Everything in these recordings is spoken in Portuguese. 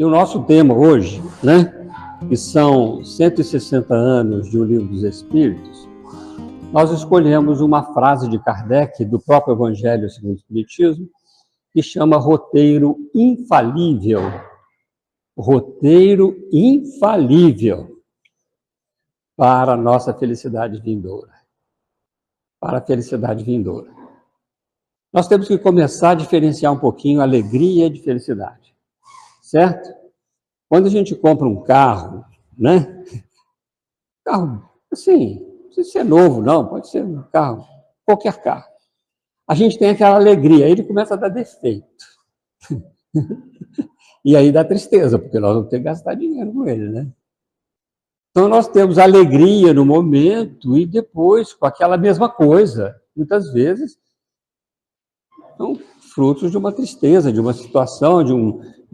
o nosso tema hoje, né, que são 160 anos de O Livro dos Espíritos, nós escolhemos uma frase de Kardec, do próprio Evangelho segundo o Espiritismo, que chama roteiro infalível. Roteiro infalível para a nossa felicidade vindoura. Para a felicidade vindoura. Nós temos que começar a diferenciar um pouquinho alegria de felicidade. Certo? Quando a gente compra um carro, né? Carro, assim, não precisa ser novo, não, pode ser um carro, qualquer carro. A gente tem aquela alegria, aí ele começa a dar defeito. E aí dá tristeza, porque nós vamos ter que gastar dinheiro com ele, né? Então nós temos alegria no momento e depois com aquela mesma coisa. Muitas vezes são frutos de uma tristeza, de uma situação, de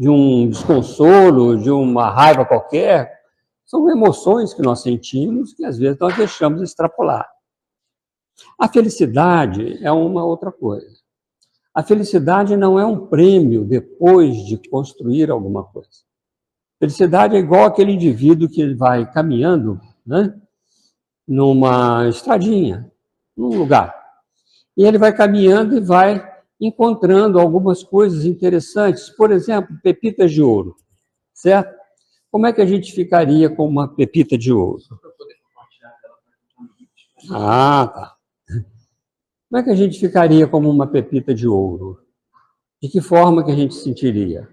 um desconsolo, de uma raiva qualquer. São emoções que nós sentimos que às vezes nós deixamos extrapolar. A felicidade é uma outra coisa. A felicidade não é um prêmio depois de construir alguma coisa. Felicidade é igual aquele indivíduo que vai caminhando, né, numa estradinha, num lugar. E ele vai caminhando e vai encontrando algumas coisas interessantes. Por exemplo, pepitas de ouro, certo? Como é que a gente ficaria com uma pepita de ouro? Ah, tá. Como é que a gente ficaria como uma pepita de ouro? De que forma que a gente se sentiria?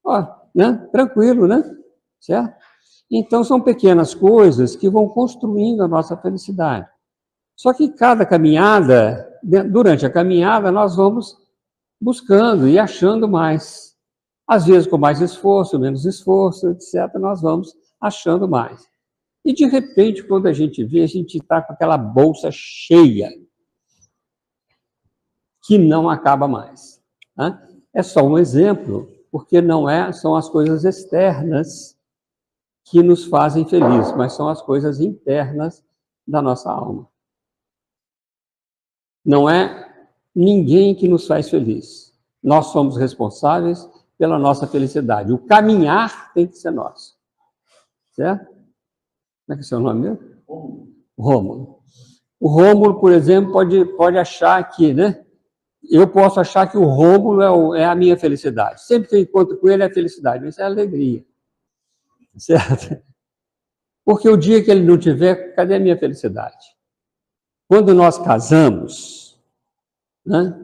Ó, né? Tranquilo, né? Certo? Então, são pequenas coisas que vão construindo a nossa felicidade. Só que cada caminhada, durante a caminhada, nós vamos buscando e achando mais. Às vezes com mais esforço, menos esforço, etc., nós vamos achando mais. E, de repente, quando a gente vê, a gente está com aquela bolsa cheia, que não acaba mais. Né? É só um exemplo, porque não são as coisas externas que nos fazem felizes, mas são as coisas internas da nossa alma. Não é ninguém que nos faz feliz. Nós somos responsáveis pela nossa felicidade. O caminhar tem que ser nosso. Certo? Como é que é o seu nome mesmo? Rômulo. O Rômulo, por exemplo, pode achar que, né? Eu posso achar que o Rômulo é a minha felicidade. Sempre que eu encontro com ele é felicidade, isso é alegria. Certo? Porque o dia que ele não tiver, cadê a minha felicidade? Quando nós casamos, né?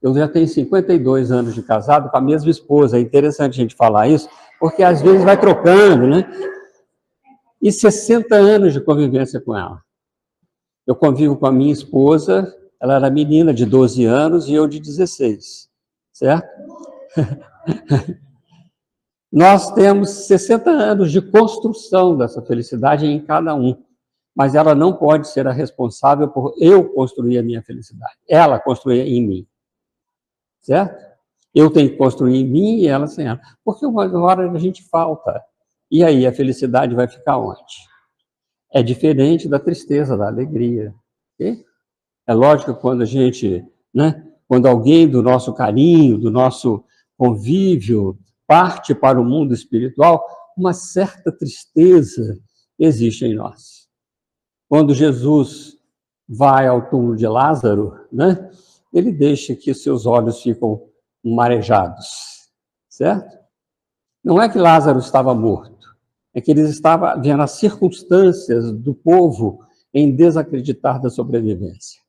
Eu já tenho 52 anos de casado com a mesma esposa. É interessante a gente falar isso, porque às vezes vai trocando, né? E 60 anos de convivência com ela. Eu convivo com a minha esposa, ela era menina de 12 anos e eu de 16, certo? Nós temos 60 anos de construção dessa felicidade em cada um, mas ela não pode ser a responsável por eu construir a minha felicidade. Ela construir em mim, certo? Eu tenho que construir em mim e ela sem ela. Porque uma hora a gente falta. E aí a felicidade vai ficar onde? É diferente da tristeza, da alegria. Okay? É lógico que quando a gente, né, quando alguém do nosso carinho, do nosso convívio, parte para o mundo espiritual, uma certa tristeza existe em nós. Quando Jesus vai ao túmulo de Lázaro, né, ele deixa que seus olhos ficam marejados, certo? Não é que Lázaro estava morto, é que ele estava vendo as circunstâncias do povo em desacreditar da sobrevivência.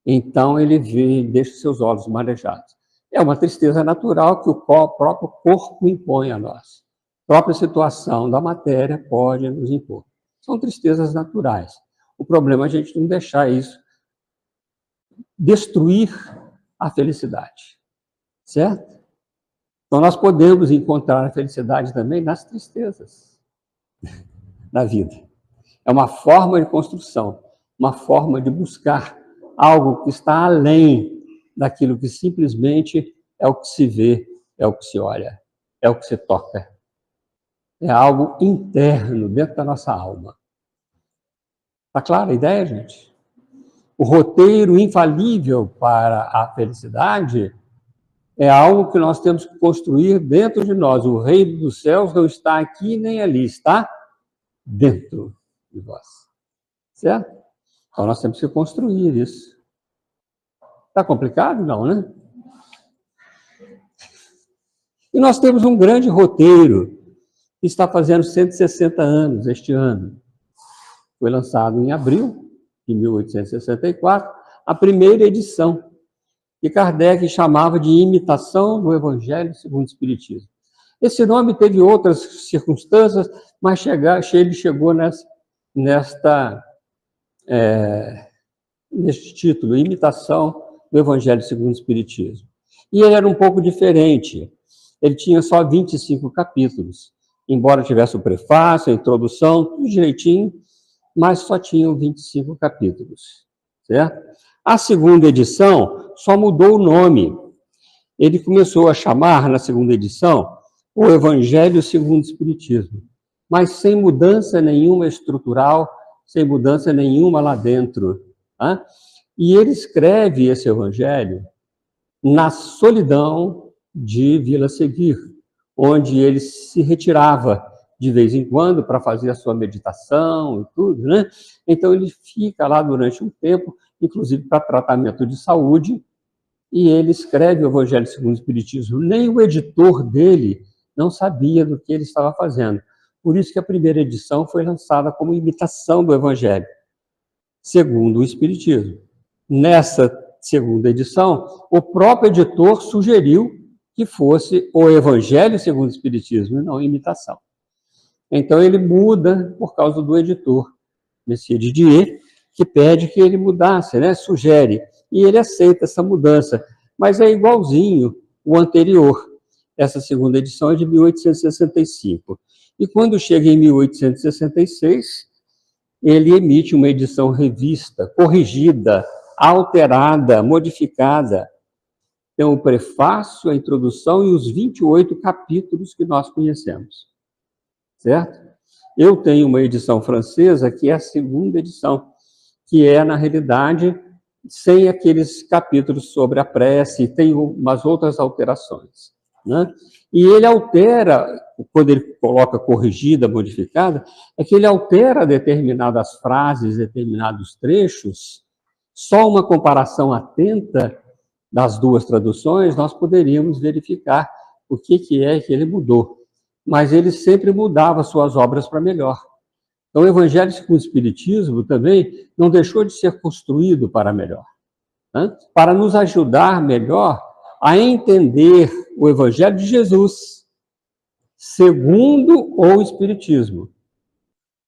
Então ele deixa seus olhos marejados. É uma tristeza natural que o próprio corpo impõe a nós. A própria situação da matéria pode nos impor. São tristezas naturais. O problema é a gente não deixar isso destruir a felicidade. Certo? Então nós podemos encontrar a felicidade também nas tristezas da vida. É uma forma de construção, uma forma de buscar algo que está além daquilo que simplesmente é o que se vê, é o que se olha, é o que se toca. É algo interno, dentro da nossa alma. Está clara a ideia, gente? O roteiro infalível para a felicidade É algo que nós temos que construir dentro de nós. O reino dos céus não está aqui nem ali, está dentro de vós. Certo? Então nós temos que construir isso. Está complicado? Não, né? E nós temos um grande roteiro que está fazendo 160 anos este ano. Foi lançado em abril de 1864, a primeira edição, que Kardec chamava de Imitação do Evangelho segundo o Espiritismo. Esse nome teve outras circunstâncias, mas ele chegou neste título, Imitação do Evangelho segundo o Espiritismo. E ele era um pouco diferente. Ele tinha só 25 capítulos, embora tivesse o prefácio, a introdução, tudo direitinho, mas só tinham 25 capítulos, certo? A segunda edição só mudou o nome. Ele começou a chamar, na segunda edição, o Evangelho segundo o Espiritismo, mas sem mudança nenhuma estrutural, sem mudança nenhuma lá dentro. Tá? E ele escreve esse Evangelho na solidão de Vila Seguir, onde ele se retirava de vez em quando para fazer a sua meditação e tudo, né? Então ele fica lá durante um tempo, inclusive para tratamento de saúde, e ele escreve o Evangelho segundo o Espiritismo. Nem o editor dele não sabia do que ele estava fazendo. Por isso que a primeira edição foi lançada como imitação do Evangelho segundo o Espiritismo. Nessa segunda edição, o próprio editor sugeriu que fosse o Evangelho segundo o Espiritismo, e não a imitação. Então ele muda por causa do editor, Messier Didier, que pede que ele mudasse, né? Sugere. E ele aceita essa mudança, mas é igualzinho o anterior. Essa segunda edição é de 1865. E quando chega em 1866, ele emite uma edição revista, corrigida, alterada, modificada. Tem o prefácio, a introdução e os 28 capítulos que nós conhecemos. Certo? Eu tenho uma edição francesa, que é a segunda edição, que é, na realidade, sem aqueles capítulos sobre a prece, tem umas outras alterações. Né? E ele altera, quando ele coloca corrigida, modificada, é que ele altera determinadas frases, determinados trechos. Só uma comparação atenta das duas traduções, nós poderíamos verificar o que é que ele mudou. Mas ele sempre mudava suas obras para melhor. Então, o Evangelho segundo o Espiritismo também não deixou de ser construído para melhor, né? Para nos ajudar melhor a entender o Evangelho de Jesus, segundo o Espiritismo,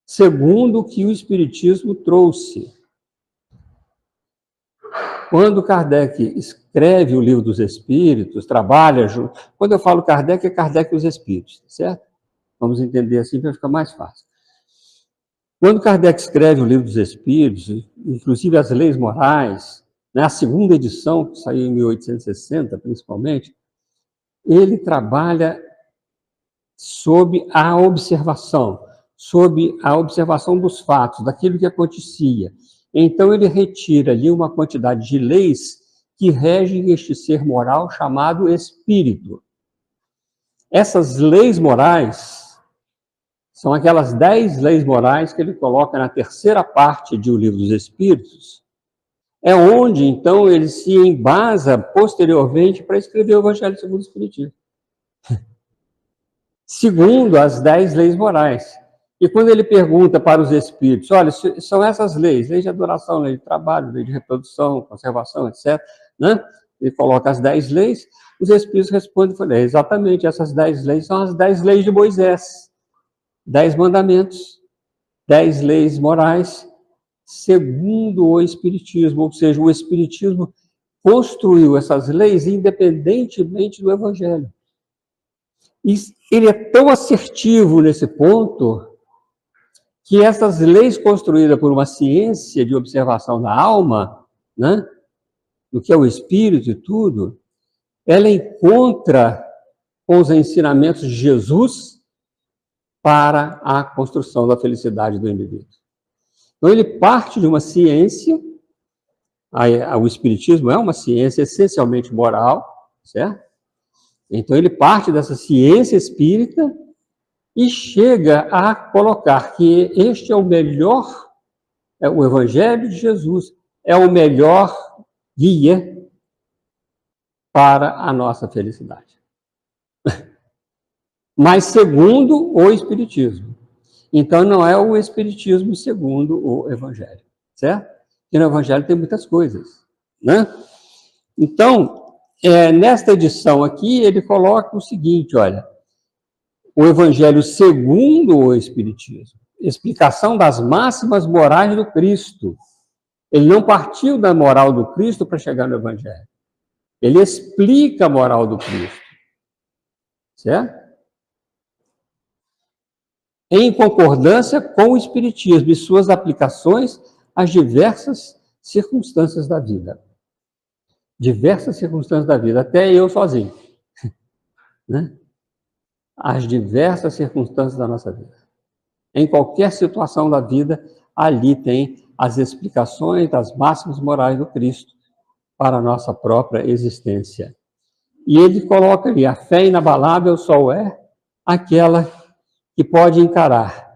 segundo o que o Espiritismo trouxe. Quando Kardec escreve o Livro dos Espíritos, trabalha junto... Quando eu falo Kardec, é Kardec e os Espíritos, certo? Vamos entender assim para ficar mais fácil. Quando Kardec escreve o Livro dos Espíritos, inclusive as leis morais, né, a segunda edição, que saiu em 1860, principalmente, ele trabalha sob a observação dos fatos, daquilo que acontecia. Então, ele retira ali uma quantidade de leis que regem este ser moral chamado espírito. Essas leis morais são aquelas 10 leis morais que ele coloca na terceira parte do Livro dos Espíritos. É onde, então, ele se embasa posteriormente para escrever o Evangelho segundo o Espiritismo. Segundo as 10 leis morais. E quando ele pergunta para os espíritos, olha, são essas leis, lei de adoração, lei de trabalho, lei de reprodução, conservação, etc., né? Ele coloca as 10 leis, os espíritos respondem, exatamente, essas 10 leis são as 10 leis de Moisés, 10 mandamentos, 10 leis morais, segundo o Espiritismo, ou seja, o Espiritismo construiu essas leis independentemente do Evangelho. E ele é tão assertivo nesse ponto que essas leis construídas por uma ciência de observação da alma, né, do que é o espírito e tudo, ela encontra com os ensinamentos de Jesus para a construção da felicidade do indivíduo. Então, ele parte de uma ciência, o espiritismo é uma ciência essencialmente moral, certo? Então ele parte dessa ciência espírita e chega a colocar que este é o melhor, o Evangelho de Jesus é o melhor guia para a nossa felicidade. Mas segundo o Espiritismo. Então não é o Espiritismo segundo o Evangelho, certo? Porque no Evangelho tem muitas coisas, né? Então, nesta edição aqui, ele coloca o seguinte, olha, o Evangelho segundo o Espiritismo, explicação das máximas morais do Cristo. Ele não partiu da moral do Cristo para chegar no Evangelho. Ele explica a moral do Cristo, certo? Em concordância com o Espiritismo e suas aplicações às diversas circunstâncias da vida. Diversas circunstâncias da vida, até eu sozinho. Né? As diversas circunstâncias da nossa vida. Em qualquer situação da vida, ali tem as explicações das máximas morais do Cristo para a nossa própria existência. E ele coloca ali, a fé inabalável só é aquela que pode encarar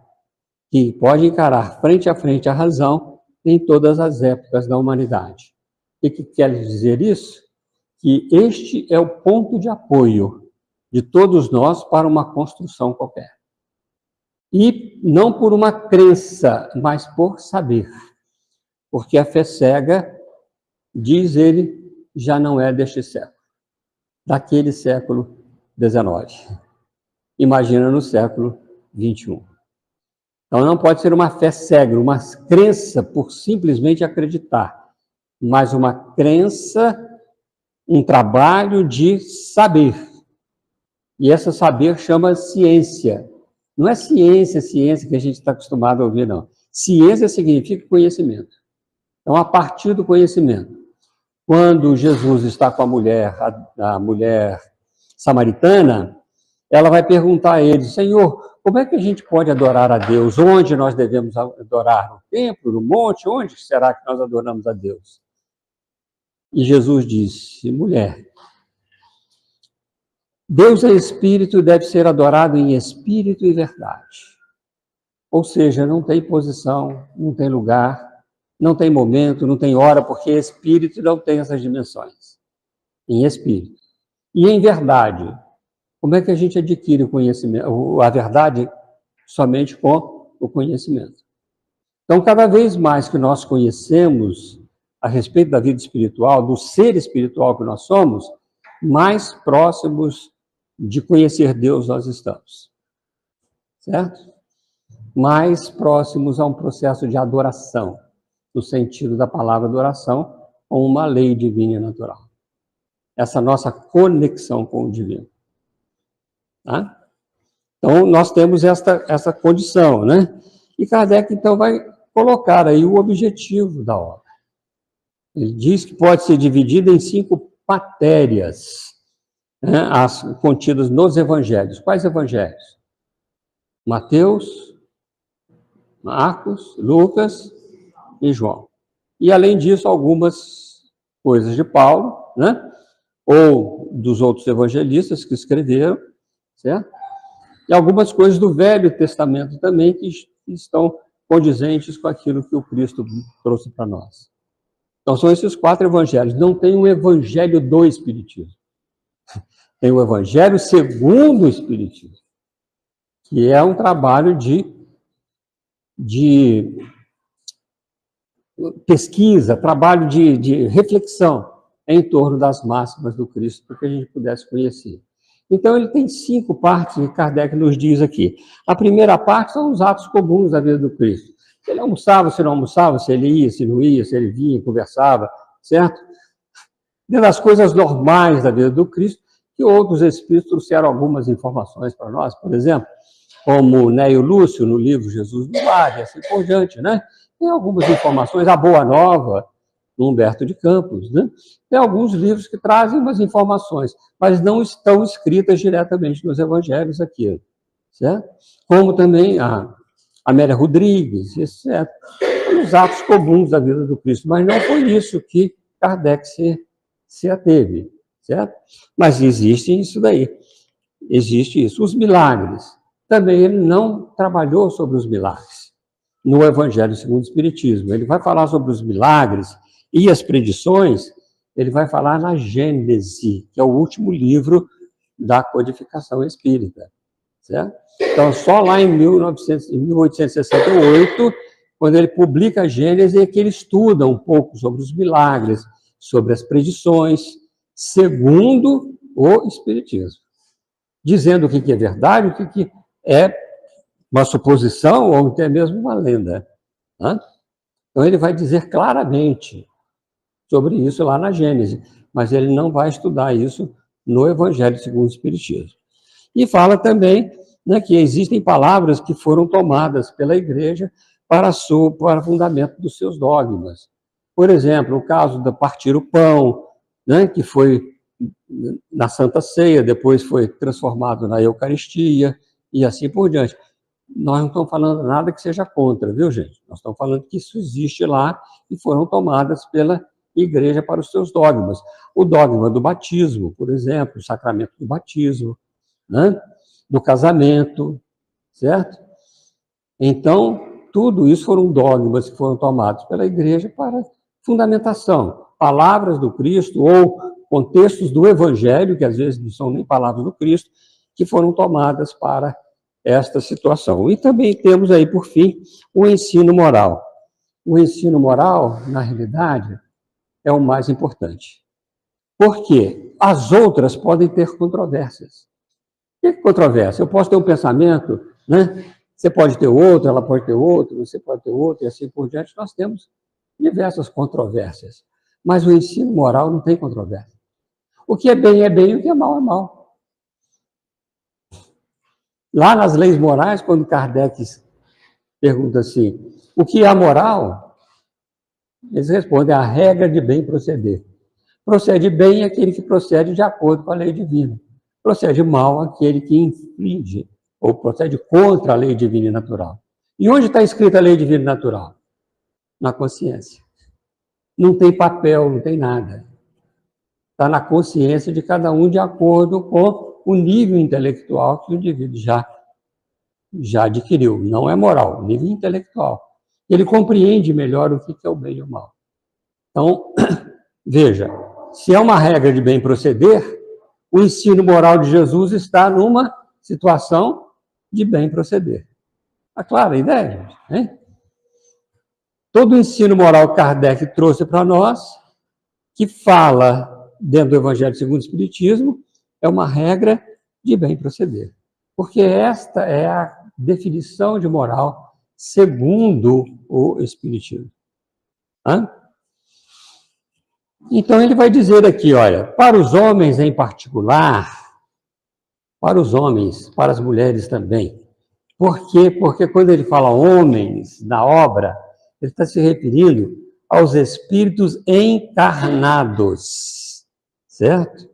frente a frente a razão em todas as épocas da humanidade. O que quer dizer isso? Que este é o ponto de apoio de todos nós para uma construção qualquer. E não por uma crença, mas por saber. Porque a fé cega, diz ele, já não é deste século, daquele século XIX. Imagina no século XXI. Então não pode ser uma fé cega, uma crença por simplesmente acreditar, mas uma crença, um trabalho de saber. E essa saber chama ciência. Não é ciência que a gente está acostumado a ouvir, não. Ciência significa conhecimento. Então, a partir do conhecimento. Quando Jesus está com a mulher samaritana, ela vai perguntar a ele, Senhor, como é que a gente pode adorar a Deus? Onde nós devemos adorar? No templo, no monte? Onde será que nós adoramos a Deus? E Jesus disse, mulher, Deus é espírito e deve ser adorado em espírito e verdade. Ou seja, não tem posição, não tem lugar, não tem momento, não tem hora, porque espírito não tem essas dimensões. Em espírito. E em verdade. Como é que a gente adquire o conhecimento, a verdade somente com o conhecimento? Então, cada vez mais que nós conhecemos a respeito da vida espiritual, do ser espiritual que nós somos, mais próximos de conhecer Deus nós estamos. Certo? Mais próximos a um processo de adoração, no sentido da palavra adoração, com uma lei divina e natural. Essa nossa conexão com o divino. Tá? Então, nós temos essa condição, né? E Kardec, então, vai colocar aí o objetivo da obra. Ele diz que pode ser dividida em 5 matérias, né, as contidas nos evangelhos. Quais evangelhos? Mateus, Marcos, Lucas e João. E, além disso, algumas coisas de Paulo, né? Ou dos outros evangelistas que escreveram, certo? E algumas coisas do Velho Testamento também que estão condizentes com aquilo que o Cristo trouxe para nós. Então, são esses 4 evangelhos. Não tem um evangelho do Espiritismo. Tem o evangelho segundo o Espiritismo, que é um trabalho de pesquisa, trabalho de reflexão em torno das máximas do Cristo, para que a gente pudesse conhecer. Então, ele tem 5 partes que Kardec nos diz aqui. A primeira parte são os atos comuns da vida do Cristo. Se ele almoçava, se não almoçava, se ele ia, se não ia, se ele vinha, conversava, certo? Dentro das coisas normais da vida do Cristo, que outros espíritos trouxeram algumas informações para nós, por exemplo, como Neio Lúcio, no livro Jesus no Lar, e assim por diante, né? Tem algumas informações, a Boa Nova, Humberto de Campos, né? Tem alguns livros que trazem umas informações, mas não estão escritas diretamente nos evangelhos aqui, certo? Como também a Amélia Rodrigues, etc. Os atos comuns da vida do Cristo, mas não foi isso que Kardec se ateve, certo? Mas existe isso daí, existe isso. Os milagres, também ele não trabalhou sobre os milagres no Evangelho segundo o Espiritismo. Ele vai falar sobre os milagres e as predições, ele vai falar na Gênese, que é o último livro da codificação espírita, certo? Então, só lá em 1868, quando ele publica a Gênese, é que ele estuda um pouco sobre os milagres, sobre as predições, segundo o Espiritismo, dizendo o que é verdade, o que é uma suposição ou até mesmo uma lenda. Né? Então, ele vai dizer claramente sobre isso lá na Gênese, mas ele não vai estudar isso no Evangelho segundo o Espiritismo. E fala também, né, que existem palavras que foram tomadas pela Igreja para o fundamento dos seus dogmas. Por exemplo, o caso de partir o pão, né, que foi na Santa Ceia, depois foi transformado na Eucaristia, e assim por diante. Nós não estamos falando nada que seja contra, viu, gente? Nós estamos falando que isso existe lá e foram tomadas pela Igreja para os seus dogmas. O dogma do batismo, por exemplo, o sacramento do batismo, né? Do casamento, certo? Então, tudo isso foram dogmas que foram tomados pela Igreja para fundamentação. Palavras do Cristo ou contextos do Evangelho, que às vezes não são nem palavras do Cristo, que foram tomadas para esta situação. E também temos aí, por fim, o ensino moral. O ensino moral, na realidade, é o mais importante. Por quê? As outras podem ter controvérsias. O que é controvérsia? Eu posso ter um pensamento, né? Você pode ter outro, ela pode ter outro, você pode ter outro, e assim por diante. Nós temos diversas controvérsias. Mas o ensino moral não tem controvérsia. O que é bem, o que é mal, é mal. Lá nas leis morais, quando Kardec pergunta assim, o que é a moral? Eles respondem, a regra de bem proceder. Procede bem aquele que procede de acordo com a lei divina. Procede mal aquele que infringe ou procede contra a lei divina e natural. E onde está escrita a lei divina e natural? Na consciência. Não tem papel, não tem nada. Está na consciência de cada um de acordo com o nível intelectual que o indivíduo já adquiriu. Não é moral, nível intelectual. Ele compreende melhor o que é o bem e o mal. Então, veja, se é uma regra de bem proceder, o ensino moral de Jesus está numa situação de bem proceder. Está clara a ideia, gente? Hein? Todo o ensino moral que Kardec trouxe para nós, que fala dentro do Evangelho segundo o Espiritismo, é uma regra de bem proceder. Porque esta é a definição de moral segundo o Espiritismo. Hã? Então ele vai dizer aqui, olha, para os homens em particular, para os homens, para as mulheres também. Por quê? Porque quando ele fala homens na obra, ele está se referindo aos espíritos encarnados, certo?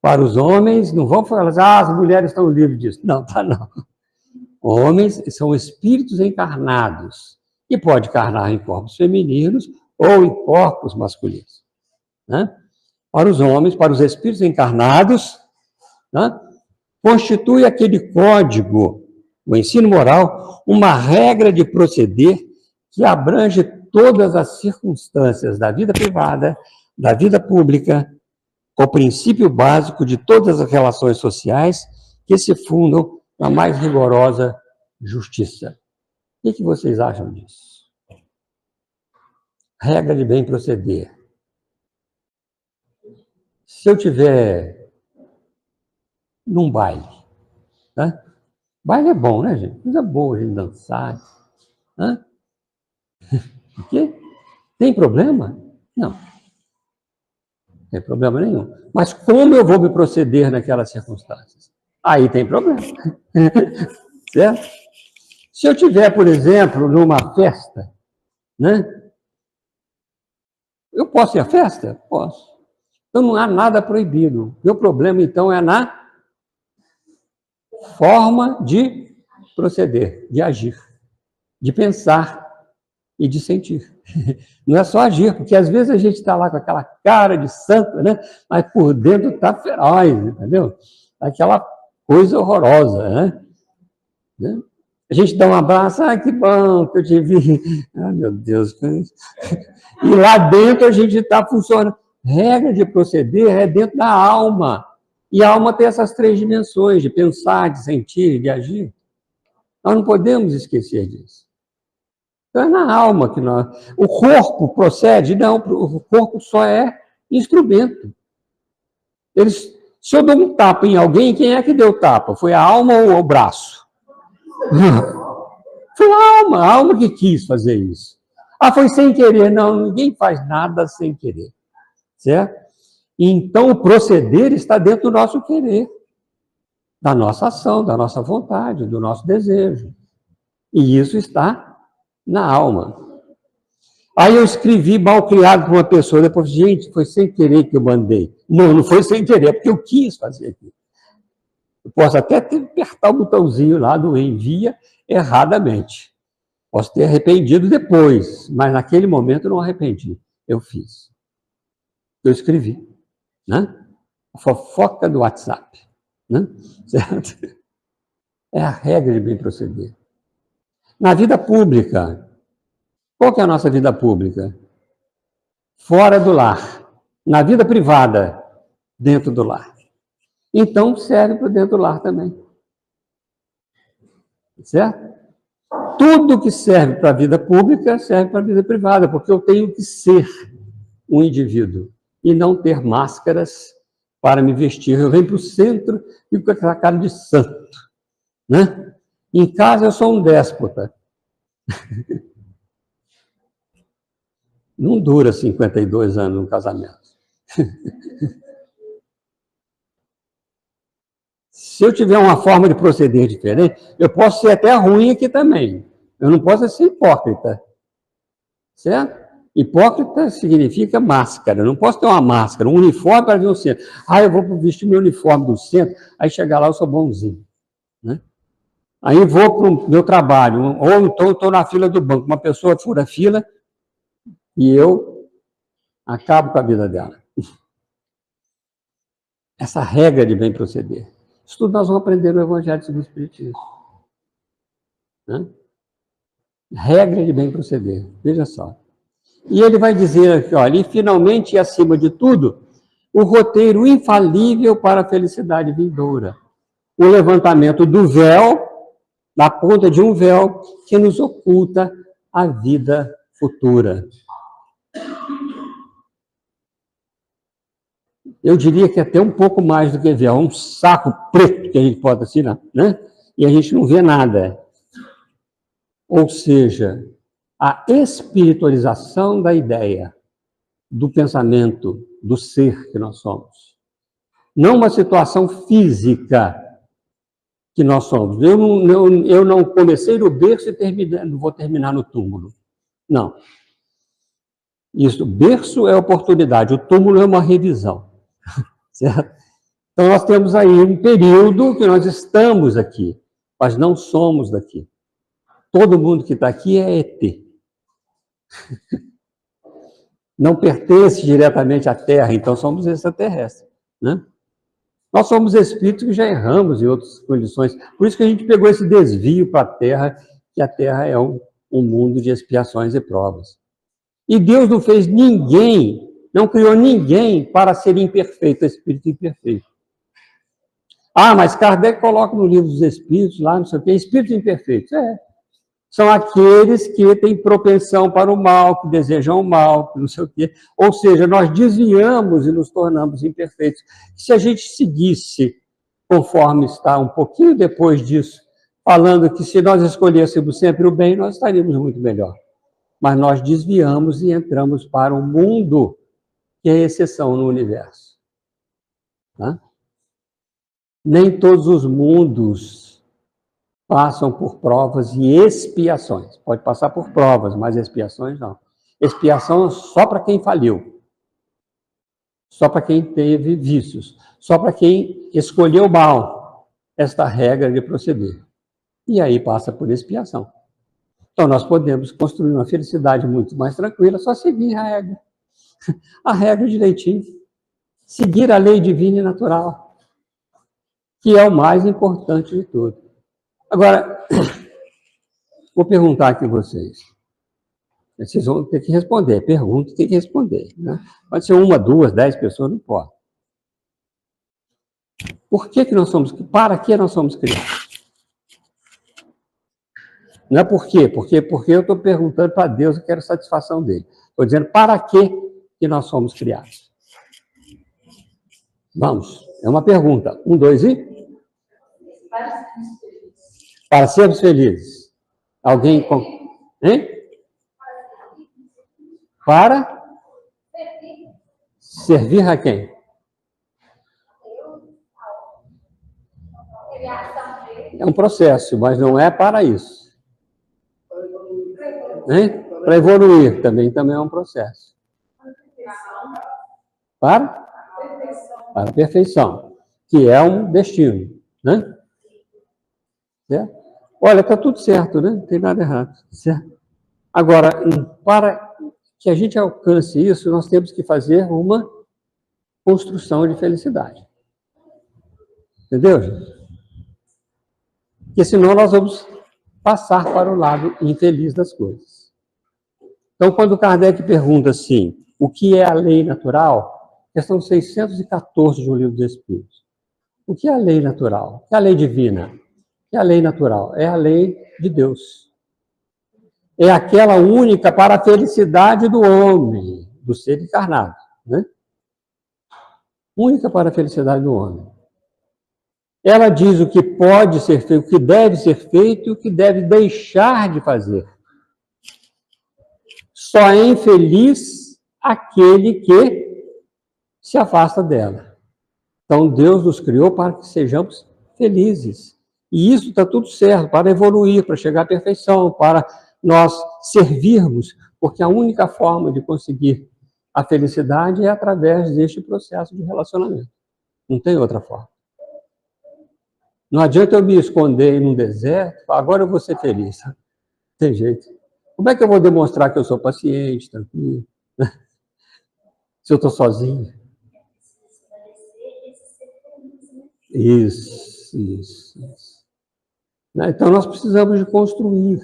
Para os homens, não vamos falar assim, as mulheres estão livres disso. Não, tá não. Homens são espíritos encarnados, e pode encarnar em corpos femininos ou em corpos masculinos. Né? Para os homens, para os espíritos encarnados, né? Constitui aquele código, o ensino moral, uma regra de proceder que abrange todas as circunstâncias da vida privada, da vida pública, o princípio básico de todas as relações sociais que se fundam na mais rigorosa justiça. O que vocês acham disso? Regra de bem proceder. Se eu tiver num baile, né? Baile é bom, né, gente? Coisa boa a gente dançar. Né? O quê? Tem problema? Não. Não tem problema nenhum. Mas como eu vou me proceder naquelas circunstâncias? Aí tem problema. Certo? Se eu tiver, por exemplo, numa festa, né? Eu posso ir à festa? Posso. Então não há nada proibido. Meu problema, então, é na forma de proceder, de agir, de pensar. e de sentir. Não é só agir, porque às vezes a gente está lá com aquela cara de santo, né? Mas por dentro está feroz, entendeu? Aquela coisa horrorosa, né? A gente dá um abraço, que bom que eu te vi. Meu Deus. E lá dentro a gente está funcionando. Regra de proceder é dentro da alma. E a alma tem essas 3 dimensões, de pensar, de sentir, de agir. Nós não podemos esquecer disso. Então é na alma que nós... O corpo procede? Não, o corpo só é instrumento. Se eu dou um tapa em alguém, quem é que deu o tapa? Foi a alma ou o braço? Foi a alma que quis fazer isso. Foi sem querer. Não, ninguém faz nada sem querer. Certo? Então, o proceder está dentro do nosso querer, da nossa ação, da nossa vontade, do nosso desejo. E isso está na alma. Aí eu escrevi mal criado para uma pessoa, depois, gente, foi sem querer que eu mandei. Não foi sem querer, é porque eu quis fazer aquilo. Eu posso até apertar o botãozinho lá do envia erradamente. Posso ter arrependido depois, mas naquele momento eu não arrependi. Eu fiz. Eu escrevi. Né? A fofoca do WhatsApp. Né? Certo? É a regra de bem proceder. Na vida pública, qual que é a nossa vida pública? Fora do lar. Na vida privada, dentro do lar. Então, serve para dentro do lar também. Certo? Tudo que serve para a vida pública serve para a vida privada, porque eu tenho que ser um indivíduo e não ter máscaras para me vestir. Eu venho para o centro e fico com aquela cara de santo. Né? Em casa eu sou um déspota. Não dura 52 anos um casamento. Se eu tiver uma forma de proceder diferente, eu posso ser até ruim aqui também. Eu não posso ser hipócrita. Certo? Hipócrita significa máscara. Eu não posso ter uma máscara, um uniforme para vir no centro. Eu vou vestir meu uniforme do centro, aí chegar lá eu sou bonzinho. Né? Aí vou para o meu trabalho, ou então estou na fila do banco, uma pessoa fura a fila e eu acabo com a vida dela. Essa regra de bem proceder. Isso tudo nós vamos aprender no Evangelho segundo o Espiritismo. Né? Regra de bem proceder. Veja só. E ele vai dizer aqui, olha, e finalmente e acima de tudo, o roteiro infalível para a felicidade vindoura. O levantamento do véu, da ponta de um véu, que nos oculta a vida futura. Eu diria que até um pouco mais do que véu, um saco preto que a gente pode assinar, né? E a gente não vê nada. Ou seja, a espiritualização da ideia, do pensamento, do ser que nós somos. Não uma situação física que nós somos. Eu não comecei no berço e vou terminar no túmulo. Não. Isso, berço é oportunidade, o túmulo é uma revisão. Certo? Então nós temos aí um período que nós estamos aqui, mas não somos daqui. Todo mundo que está aqui é ET. Não pertence diretamente à Terra, então somos extraterrestres. Né? Nós somos espíritos que já erramos em outras condições. Por isso que a gente pegou esse desvio para a Terra, que a Terra é um mundo de expiações e provas. E Deus não fez ninguém, não criou ninguém para ser imperfeito, espírito imperfeito. Mas Kardec coloca no livro dos Espíritos, lá não sei o quê, espíritos imperfeitos. São aqueles que têm propensão para o mal, que desejam o mal, que não sei o quê. Ou seja, nós desviamos e nos tornamos imperfeitos. Se a gente seguisse, conforme está um pouquinho depois disso, falando que se nós escolhêssemos sempre o bem, nós estaríamos muito melhor. Mas nós desviamos e entramos para um mundo que é exceção no universo. Tá? Nem todos os mundos passam por provas e expiações. Pode passar por provas, mas expiações não. Expiação é só para quem faliu. Só para quem teve vícios. Só para quem escolheu mal esta regra de proceder. E aí passa por expiação. Então, nós podemos construir uma felicidade muito mais tranquila, só seguir a regra direitinho. Seguir a lei divina e natural, que é o mais importante de tudo. Agora, vou perguntar aqui a vocês. Vocês vão ter que responder. Pergunta, tem que responder. Né? Pode ser 1, 2, 10 pessoas, não importa. Para que nós somos criados? Não é por quê? Porque eu estou perguntando para Deus, eu quero satisfação dele. Estou dizendo para que nós somos criados. Vamos, é uma pergunta. 1, 2 e? Para sermos felizes. Alguém... Hein? Para servir a quem? É um processo, mas não é para isso. Hein? Para evoluir também é um processo. Para a perfeição, que é um destino. Né? Certo? Olha, está tudo certo, né? Não tem nada errado. Certo? Agora, para que a gente alcance isso, nós temos que fazer uma construção de felicidade. Entendeu, gente? Porque senão nós vamos passar para o lado infeliz das coisas. Então, quando Kardec pergunta assim, o que é a lei natural? Questão 614 de O Livro dos Espíritos. O que é a lei natural? O que é a lei divina? O que é a lei natural? É a lei de Deus. É aquela única para a felicidade do homem, do ser encarnado, né? Única para a felicidade do homem. Ela diz o que pode ser feito, o que deve ser feito e o que deve deixar de fazer. Só é infeliz aquele que se afasta dela. Então, Deus nos criou para que sejamos felizes. E isso está tudo certo, para evoluir, para chegar à perfeição, para nós servirmos, porque a única forma de conseguir a felicidade é através deste processo de relacionamento. Não tem outra forma. Não adianta eu me esconder num deserto, agora eu vou ser feliz. Não tem jeito. Como é que eu vou demonstrar que eu sou paciente, tranquilo? Se eu estou sozinho? Isso. Então, nós precisamos de construir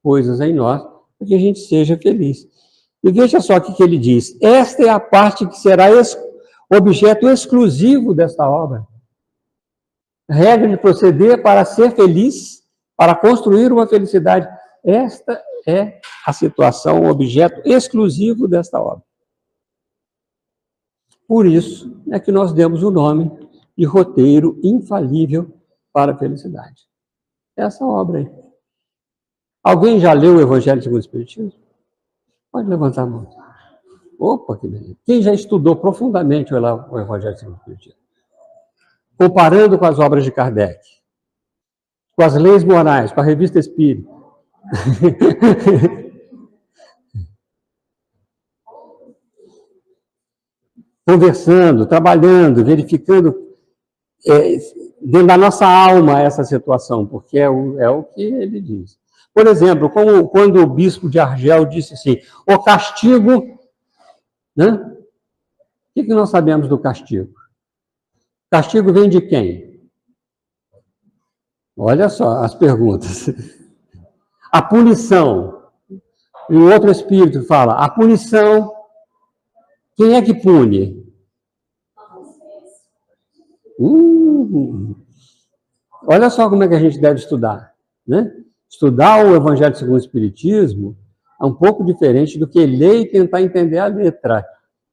coisas em nós para que a gente seja feliz. E veja só o que ele diz. Esta é a parte que será objeto exclusivo desta obra. Regra de proceder para ser feliz, para construir uma felicidade. Esta é a situação, o objeto exclusivo desta obra. Por isso é que nós demos o nome de roteiro infalível para a felicidade. Essa obra aí. Alguém já leu o Evangelho segundo o Espiritismo? Pode levantar a mão. Opa, que beleza. Quem já estudou profundamente o Evangelho segundo o Espiritismo? Comparando com as obras de Kardec, com as leis morais, com a revista Espírita. Conversando, trabalhando, verificando dentro da nossa alma essa situação, porque é o que ele diz. Por exemplo, quando o bispo de Argel disse assim, o castigo, né? O que nós sabemos do castigo? O castigo vem de quem? Olha só as perguntas. A punição. E o outro espírito fala, a punição, quem é que pune? Olha só como é que a gente deve estudar, né? Estudar o Evangelho segundo o Espiritismo é um pouco diferente do que ler e tentar entender a letra.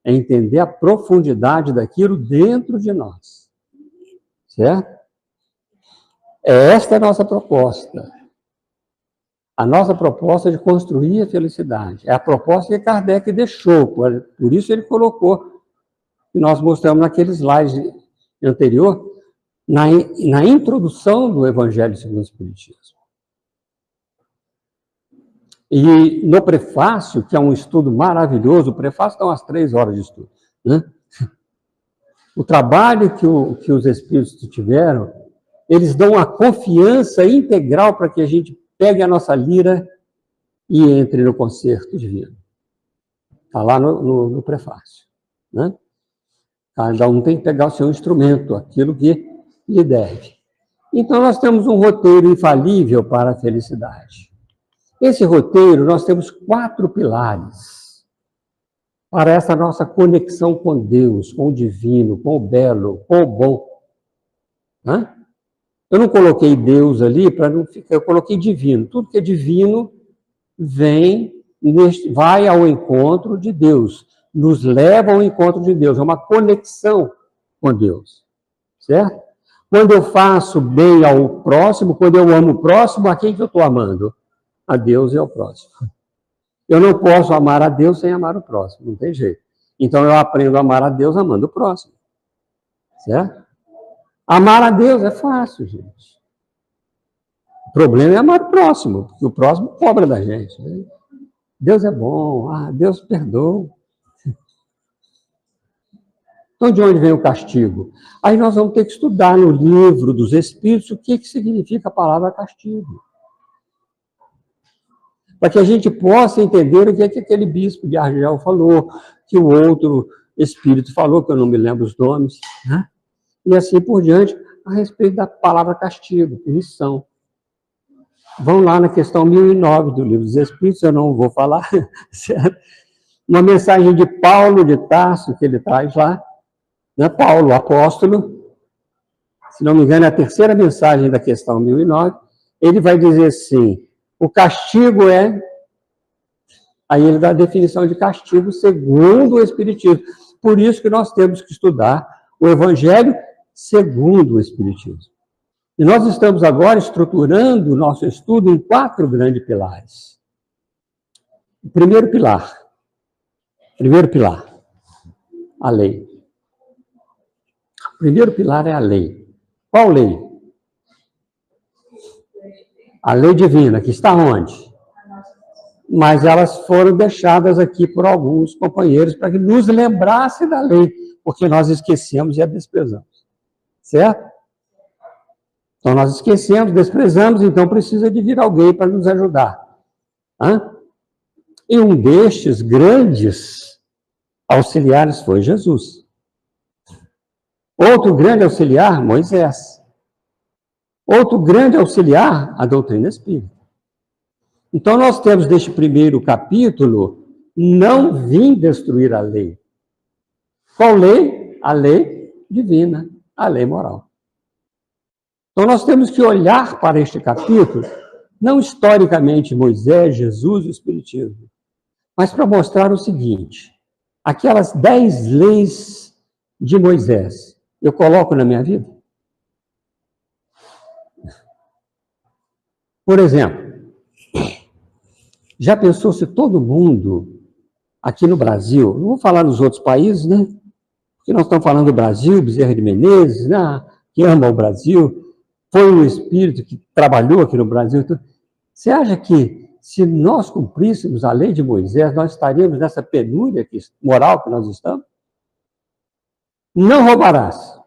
É entender a profundidade daquilo dentro de nós. Certo? Esta é a nossa proposta. A nossa proposta é de construir a felicidade. É a proposta que Kardec deixou. Por isso ele colocou, que nós mostramos naquele slide anterior, na introdução do Evangelho segundo o Espiritismo. E no prefácio, que é um estudo maravilhoso, o prefácio dá umas 3 horas de estudo, né? O trabalho que os espíritos tiveram, eles dão uma confiança integral para que a gente pegue a nossa lira e entre no concerto divino. Está lá no prefácio. Né? Cada um tem que pegar o seu instrumento, aquilo que lhe deve. Então, nós temos um roteiro infalível para a felicidade. Esse roteiro, nós temos 4 pilares para essa nossa conexão com Deus, com o divino, com o belo, com o bom. Né? Eu não coloquei Deus ali para não ficar, eu coloquei divino. Tudo que é divino vai ao encontro de Deus, nos leva ao encontro de Deus, é uma conexão com Deus, certo? Quando eu faço bem ao próximo, quando eu amo o próximo, a quem que eu estou amando? A Deus e ao próximo. Eu não posso amar a Deus sem amar o próximo, não tem jeito. Então eu aprendo a amar a Deus amando o próximo, certo? Amar a Deus é fácil, gente. O problema é amar o próximo, porque o próximo cobra da gente. Né? Deus é bom, Deus perdoa. Então, de onde vem o castigo? Aí nós vamos ter que estudar no livro dos Espíritos o que significa a palavra castigo. Para que a gente possa entender o que aquele bispo de Argel falou, que o outro espírito falou, que eu não me lembro os nomes, né? E assim por diante, a respeito da palavra castigo, punição. Vão lá na questão 1009 do livro dos Espíritos, eu não vou falar, certo? Uma mensagem de Paulo de Tarso, que ele traz lá, né? Paulo, apóstolo, se não me engano, é a terceira mensagem da questão 1009, ele vai dizer assim, o castigo é... Aí ele dá a definição de castigo segundo o Espiritismo. Por isso que nós temos que estudar o Evangelho segundo o Espiritismo. E nós estamos agora estruturando o nosso estudo em 4 grandes pilares. O primeiro pilar, a lei. O primeiro pilar é a lei. Qual lei? A lei divina, que está onde? Mas elas foram deixadas aqui por alguns companheiros para que nos lembrasse da lei, porque nós esquecemos e a desprezamos. Certo? Então, nós esquecemos, desprezamos, então precisa de vir alguém para nos ajudar. E um destes grandes auxiliares foi Jesus. Outro grande auxiliar, Moisés. Outro grande auxiliar, a doutrina espírita. Então, nós temos neste primeiro capítulo, não vim destruir a lei. Qual lei? A lei divina, a lei moral. Então, nós temos que olhar para este capítulo, não historicamente Moisés, Jesus e o Espiritismo, mas para mostrar o seguinte, aquelas 10 leis de Moisés, eu coloco na minha vida? Por exemplo, já pensou se todo mundo, aqui no Brasil, não vou falar nos outros países, né? Porque nós estamos falando do Brasil, Bezerra de Menezes, né? Que ama o Brasil, foi um espírito que trabalhou aqui no Brasil. Você acha que, se nós cumpríssemos a lei de Moisés, nós estaríamos nessa penúria moral que nós estamos? Não roubarás.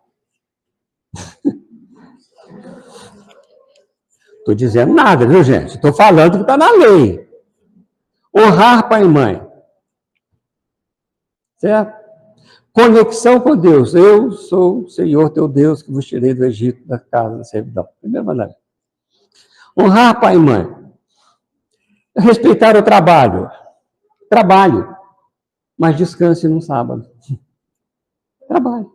Estou dizendo nada, viu, gente? Estou falando que está na lei. Honrar pai e mãe. Certo? Conexão com Deus. Eu sou o Senhor teu Deus que vos tirei do Egito, da casa da servidão. Primeiro mandamento. Honrar pai e mãe. Respeitar o trabalho. Trabalho. Mas descanse no sábado. Trabalho.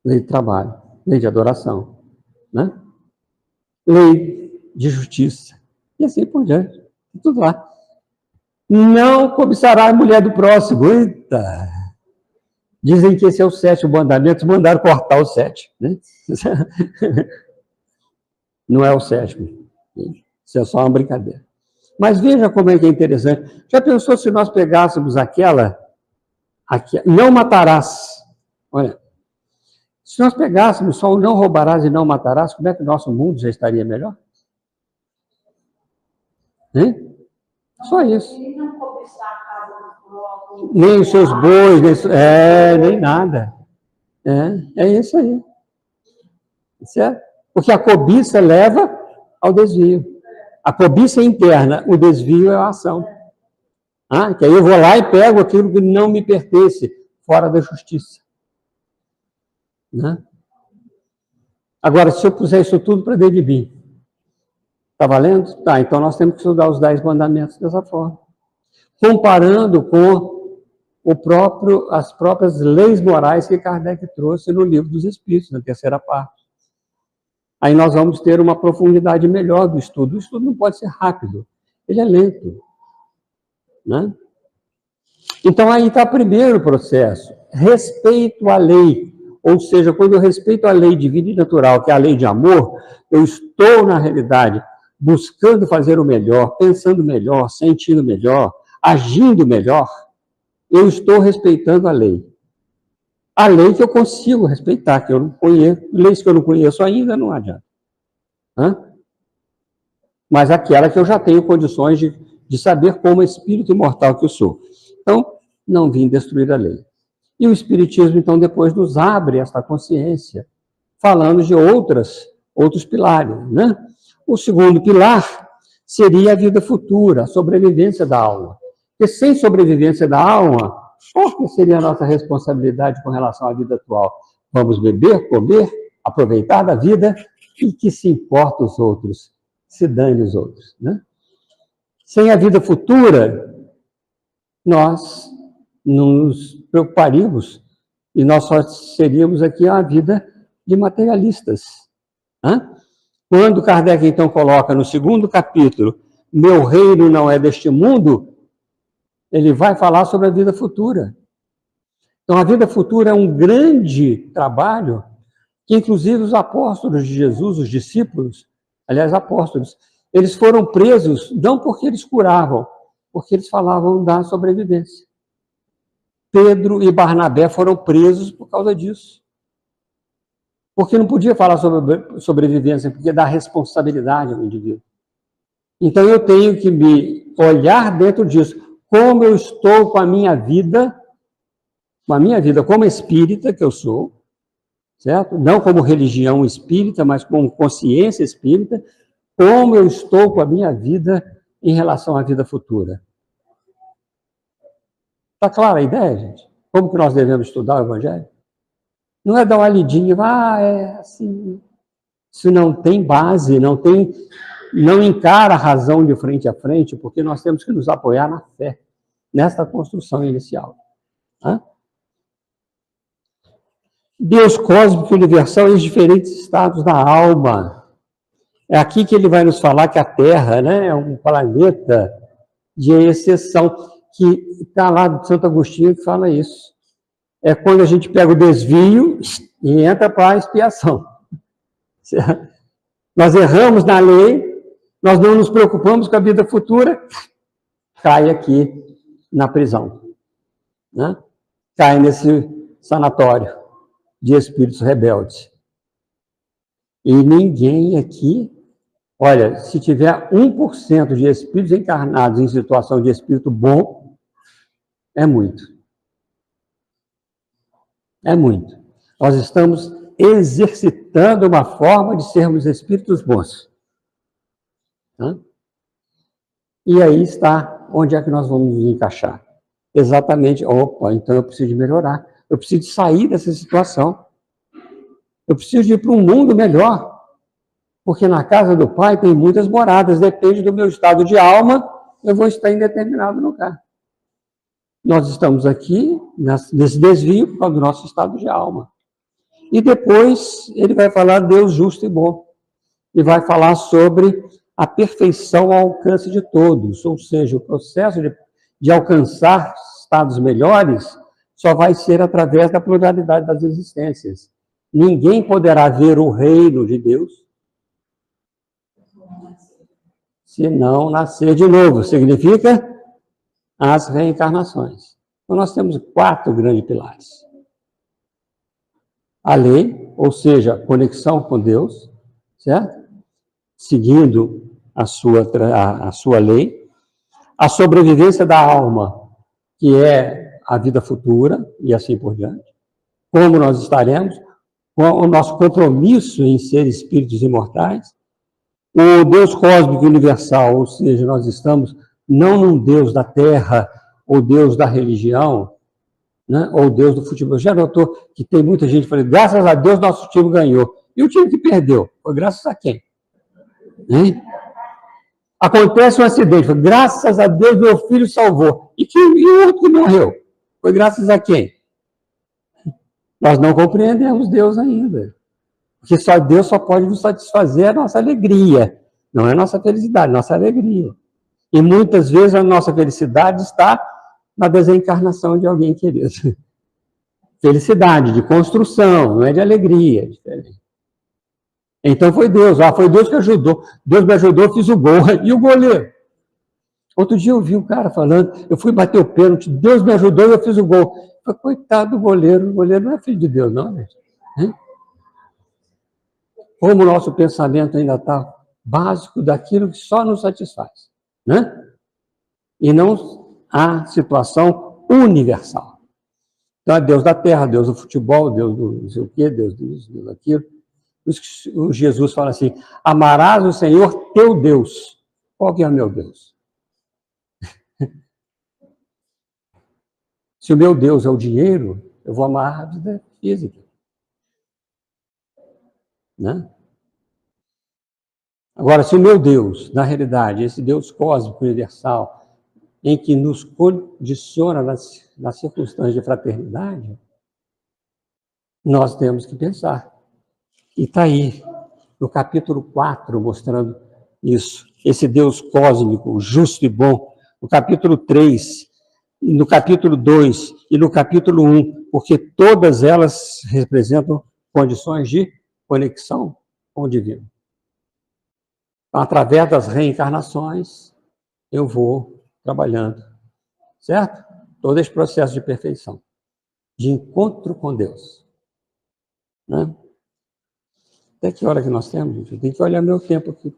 Lei de trabalho. Lei de adoração. Né? Lei de justiça. E assim por diante. Tudo lá. Não cobiçará a mulher do próximo. Eita! Dizem que esse é o 7º mandamento, mandaram cortar o 7. Né? Não é o 7º. Isso é só uma brincadeira. Mas veja como é que é interessante. Já pensou se nós pegássemos aquela não matarás? Olha, se nós pegássemos só o não roubarás e não matarás, como é que o nosso mundo já estaria melhor? Hein? Só isso. Nem os seus bois, nem nada. É isso aí. Certo? Porque a cobiça leva ao desvio. A cobiça é interna, o desvio é a ação. Que aí eu vou lá e pego aquilo que não me pertence, fora da justiça. Né? Agora, se eu puser isso tudo para dentro de mim, está valendo? Tá, então nós temos que estudar os 10 mandamentos dessa forma. Comparando com as próprias leis morais que Kardec trouxe no Livro dos Espíritos, na terceira parte. Aí nós vamos ter uma profundidade melhor do estudo. O estudo não pode ser rápido, ele é lento. Né? Então aí está o primeiro processo, respeito à lei. Ou seja, quando eu respeito a lei divina e natural, que é a lei de amor, eu estou, na realidade, buscando fazer o melhor, pensando melhor, sentindo melhor, agindo melhor, eu estou respeitando a lei. A lei que eu consigo respeitar, que eu não conheço, leis que eu não conheço ainda, não adianta. Mas aquela que eu já tenho condições de saber como espírito imortal que eu sou. Então, não vim destruir a lei. E o Espiritismo, então, depois nos abre esta consciência, falando de outros pilares. Né? O segundo pilar seria a vida futura, a sobrevivência da alma. Porque sem sobrevivência da alma, qual que seria a nossa responsabilidade com relação à vida atual? Vamos beber, comer, aproveitar da vida, e que se importa os outros, se dane os outros. Né? Sem a vida futura, nós não nos preocuparíamos e nós só seríamos aqui uma vida de materialistas. Quando Kardec, então, coloca no segundo capítulo, meu reino não é deste mundo, ele vai falar sobre a vida futura. Então, a vida futura é um grande trabalho que, inclusive, os apóstolos de Jesus, os discípulos, aliás, apóstolos, eles foram presos não porque eles curavam, porque eles falavam da sobrevivência. Pedro e Barnabé foram presos por causa disso. Porque não podia falar sobre sobrevivência, porque dá responsabilidade ao indivíduo. Então, eu tenho que me olhar dentro disso. Como eu estou com a minha vida como espírita que eu sou, certo? Não como religião espírita, mas como consciência espírita, como eu estou com a minha vida em relação à vida futura. Está clara a ideia, gente? Como que nós devemos estudar o Evangelho? Não é dar uma lidinha, é assim. Isso não tem base, não encara a razão de frente a frente, porque nós temos que nos apoiar na fé, nesta construção inicial. Deus cósmico universal e os diferentes estados da alma. É aqui que ele vai nos falar que a Terra, né, é um planeta de exceção, que está lá do Santo Agostinho que fala isso. É quando a gente pega o desvio e entra para a expiação. Nós erramos na lei, nós não nos preocupamos com a vida futura, cai aqui na prisão. Né? Cai nesse sanatório de espíritos rebeldes. E ninguém aqui, olha, se tiver 1% de espíritos encarnados em situação de espírito bom, é muito. É muito. Nós estamos exercitando uma forma de sermos espíritos bons. E aí está onde é que nós vamos nos encaixar. Exatamente, então eu preciso de melhorar. Eu preciso de sair dessa situação. Eu preciso de ir para um mundo melhor. Porque na casa do Pai tem muitas moradas. Depende do meu estado de alma, eu vou estar em determinado lugar. Nós estamos aqui nesse desvio por causa do nosso estado de alma. E depois ele vai falar Deus justo e bom. E vai falar sobre a perfeição ao alcance de todos. Ou seja, o processo de alcançar estados melhores só vai ser através da pluralidade das existências. Ninguém poderá ver o reino de Deus se não nascer de novo. Significa as reencarnações. Então, nós temos 4 grandes pilares. A lei, ou seja, a conexão com Deus, certo? Seguindo a sua lei. A sobrevivência da alma, que é a vida futura, e assim por diante. Como nós estaremos, com o nosso compromisso em ser espíritos imortais. O Deus cósmico universal, ou seja, nós estamos não num Deus da terra, ou Deus da religião, né? Ou Deus do futebol. Já notou que tem muita gente falando, graças a Deus nosso time ganhou. E o time que perdeu? Foi graças a quem? Hein? Acontece um acidente, foi graças a Deus meu filho salvou. E o outro que morreu? Foi graças a quem? Nós não compreendemos Deus ainda. Porque só Deus só pode nos satisfazer a nossa alegria. Não é a nossa felicidade, nossa alegria. E muitas vezes a nossa felicidade está na desencarnação de alguém querido. Felicidade de construção, não é de alegria. É diferente. Então foi Deus que ajudou. Deus me ajudou, eu fiz o gol. E o goleiro? Outro dia eu vi um cara falando, eu fui bater o pênalti, Deus me ajudou e eu fiz o gol. Eu falei, coitado do goleiro, o goleiro não é filho de Deus, não, gente. Como o nosso pensamento ainda está básico daquilo que só nos satisfaz, né? E não a situação universal. Então, é Deus da terra, Deus do futebol, Deus do não sei o quê, Deus disso, Deus daquilo. Por isso que Jesus fala assim, amarás o Senhor teu Deus. Qual que é o meu Deus? Se o meu Deus é o dinheiro, eu vou amar a vida física. Né? Agora, se o meu Deus, na realidade, esse Deus cósmico universal, em que nos condiciona nas circunstâncias de fraternidade, nós temos que pensar. E está aí, no capítulo 4, mostrando isso. Esse Deus cósmico, justo e bom. No capítulo 3, no capítulo 2 e no capítulo 1, porque todas elas representam condições de conexão com o divino. Então, através das reencarnações, eu vou trabalhando, certo? Todo esse processo de perfeição, de encontro com Deus. Né? Até que hora que nós temos, gente? Eu tenho que olhar meu tempo aqui,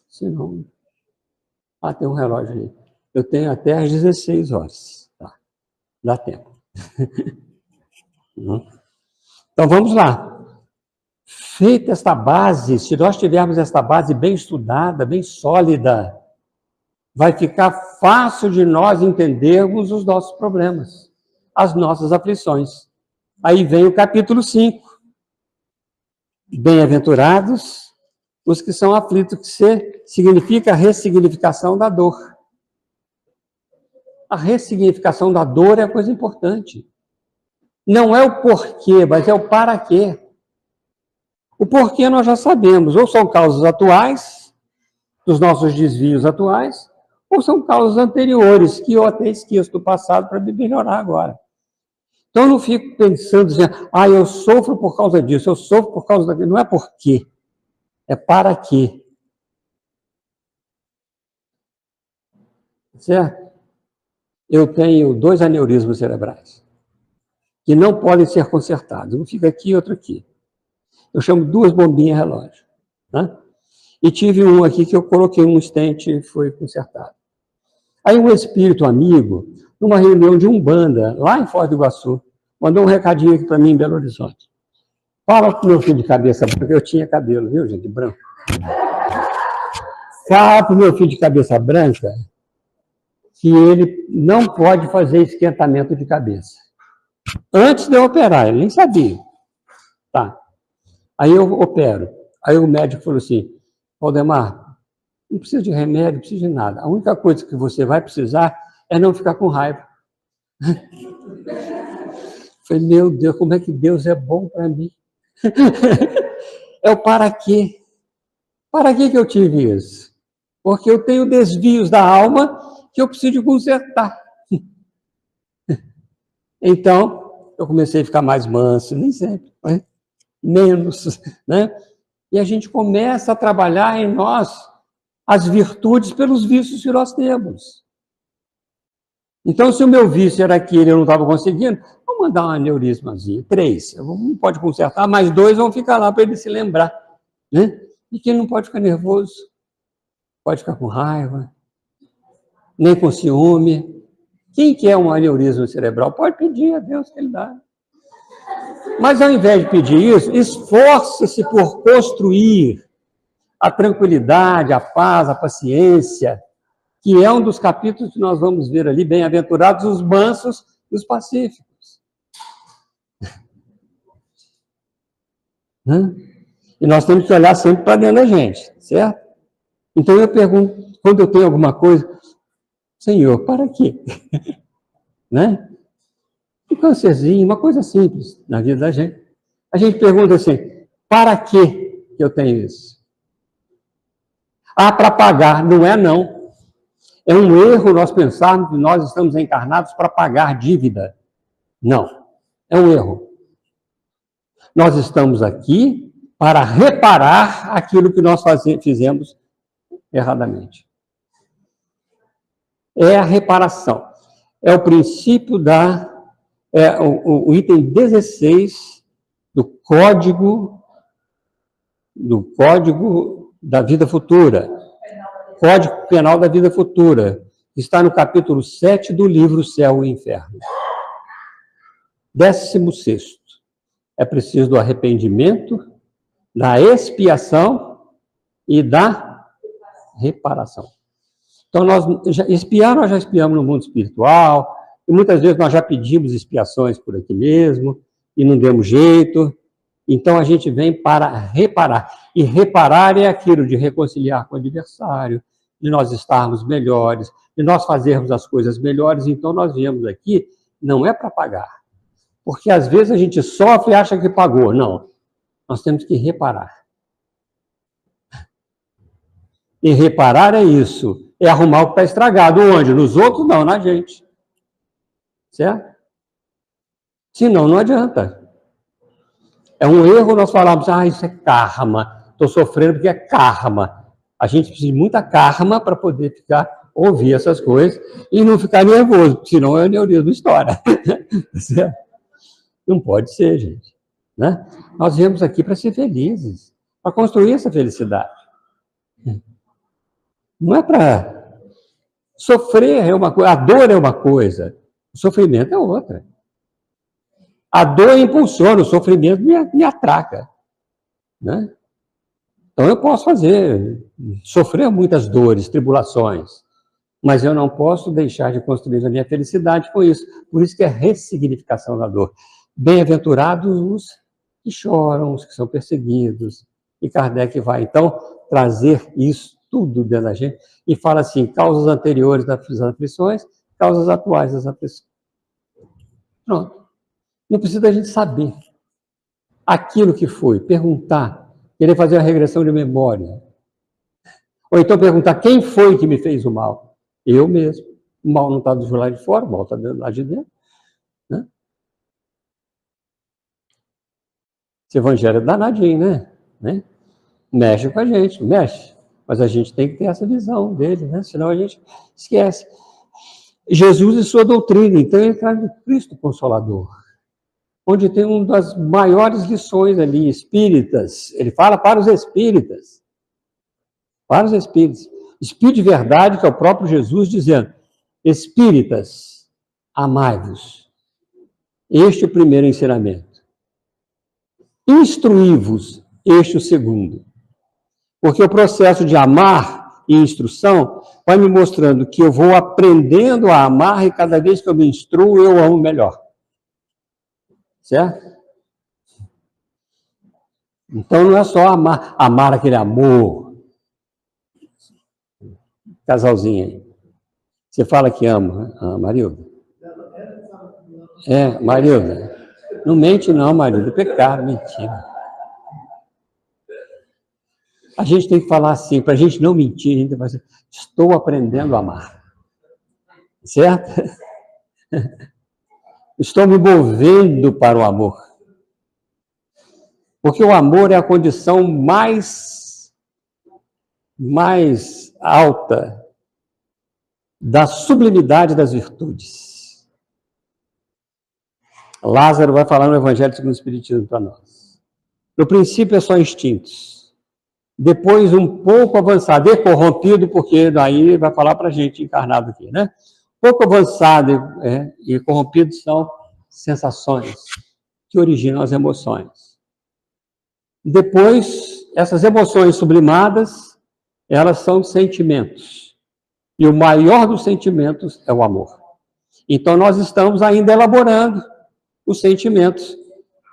senão... Ah, tem um relógio ali. Eu tenho até às 16 horas. Tá. Dá tempo. Então, vamos lá. Feita esta base, se nós tivermos esta base bem estudada, bem sólida, vai ficar fácil de nós entendermos os nossos problemas, as nossas aflições. Aí vem o capítulo 5. Bem-aventurados os que são aflitos, que significa a ressignificação da dor. A ressignificação da dor é a coisa importante. Não é o porquê, mas é o para quê. O porquê nós já sabemos, ou são causas atuais, dos nossos desvios atuais, ou são causas anteriores, que eu até esqueço do passado para me melhorar agora. Então, eu não fico pensando assim, eu sofro por causa disso, eu sofro por causa daquilo. Não é por quê, é para quê. Certo? Eu tenho 2 aneurismas cerebrais, que não podem ser consertados. Um fica aqui e outro aqui. Eu chamo 2 bombinhas relógio. Né? E tive um aqui que eu coloquei um stent e foi consertado. Aí um espírito amigo, numa reunião de Umbanda, lá em Foz do Iguaçu, mandou um recadinho aqui para mim em Belo Horizonte. Fala para o meu filho de cabeça branca, eu tinha cabelo, viu, gente, branco. Fala para o meu filho de cabeça branca que ele não pode fazer esquentamento de cabeça. Antes de eu operar, ele nem sabia. Tá. Aí eu opero. Aí o médico falou assim, Valdemar, não precisa de remédio, não precisa de nada. A única coisa que você vai precisar é não ficar com raiva. Falei, meu Deus, como é que Deus é bom para mim? É o para quê? Para que eu tive isso? Porque eu tenho desvios da alma que eu preciso consertar. Então, eu comecei a ficar mais manso, nem sempre, mas menos, né? E a gente começa a trabalhar em nós as virtudes pelos vícios que nós temos. Então, se o meu vício era aquele e eu não estava conseguindo, vamos mandar um aneurismazinho, 3. Não pode consertar, mais 2 vão ficar lá para ele se lembrar. Né? E quem não pode ficar nervoso, pode ficar com raiva, nem com ciúme. Quem quer um aneurisma cerebral pode pedir a Deus que ele dá. Mas ao invés de pedir isso, esforce-se por construir a tranquilidade, a paz, a paciência, que é um dos capítulos que nós vamos ver ali, bem-aventurados os mansos e os pacíficos. E nós temos que olhar sempre para dentro da gente, certo? Então eu pergunto, quando eu tenho alguma coisa, Senhor, para quê? Né? Um câncerzinho, uma coisa simples na vida da gente. A gente pergunta assim, para quê que eu tenho isso? Ah, para pagar. Não é não. É um erro nós pensarmos que nós estamos encarnados para pagar dívida. Não. É um erro. Nós estamos aqui para reparar aquilo que nós fizemos erradamente. É a reparação. É o princípio o item 16 do Código da Vida Futura. Código Penal da Vida Futura. Está no capítulo 7 do livro Céu e Inferno. 16º. É preciso do arrependimento, da expiação e da reparação. Então, nós já expiamos no mundo espiritual, e muitas vezes nós já pedimos expiações por aqui mesmo, e não demos jeito. Então, a gente vem para reparar. E reparar é aquilo de reconciliar com o adversário, de nós estarmos melhores, de nós fazermos as coisas melhores. Então, nós viemos aqui, não é para pagar. Porque, às vezes, a gente sofre e acha que pagou. Não. Nós temos que reparar. E reparar é isso. É arrumar o que está estragado. Onde? Nos outros, não, na gente. Certo? Senão, não adianta. É um erro nós falarmos, isso é karma. Estou sofrendo porque é karma. A gente precisa de muita karma para poder ouvir essas coisas e não ficar nervoso, porque senão é neurismo história. Certo? Não pode ser, gente. Né? Nós viemos aqui para ser felizes, para construir essa felicidade. Não é para sofrer, é uma coisa, a dor é uma coisa, o sofrimento é outra. A dor impulsiona, o sofrimento me atraca. Né? Então eu posso sofrer muitas dores, tribulações, mas eu não posso deixar de construir a minha felicidade com isso. Por isso que é ressignificação da dor. Bem-aventurados os que choram, os que são perseguidos. E Kardec vai, então, trazer isso tudo dentro da gente e fala assim, causas anteriores das aflições, causas atuais das aflições. Pronto. Não precisa a gente saber aquilo que foi, perguntar, querer fazer uma regressão de memória. Ou então perguntar quem foi que me fez o mal. Eu mesmo. O mal não está do lado de fora, o mal está lá de dentro. Né? Esse evangelho é danadinho, né? Mexe com a gente, mexe. Mas a gente tem que ter essa visão dele, né? Senão a gente esquece. Jesus e sua doutrina, então ele traz o Cristo Consolador, onde tem uma das maiores lições ali, espíritas. Ele fala para os espíritas. Para os espíritos. Espírito de verdade, que é o próprio Jesus dizendo, espíritas, amai-vos. Este é o primeiro ensinamento. Instruí-vos, este é o segundo. Porque o processo de amar e instrução vai me mostrando que eu vou aprendendo a amar e cada vez que eu me instruo, eu amo melhor. Certo? Então não é só amar aquele amor. Casalzinho aí. Você fala que ama, né? Marilda? Marilda. Não mente não, Marilda. É pecado, mentira. A gente tem que falar assim, para a gente não mentir, a gente vai dizer, estou aprendendo a amar. Certo? Estou me movendo para o amor. Porque o amor é a condição mais alta da sublimidade das virtudes. Lázaro vai falar no Evangelho segundo o Espiritismo para nós. No princípio é só instintos. Depois um pouco avançado, e corrompido, porque daí vai falar para a gente encarnado aqui, né? Pouco avançado e corrompido são sensações que originam as emoções. Depois, essas emoções sublimadas, elas são sentimentos. E o maior dos sentimentos é o amor. Então, nós estamos ainda elaborando os sentimentos.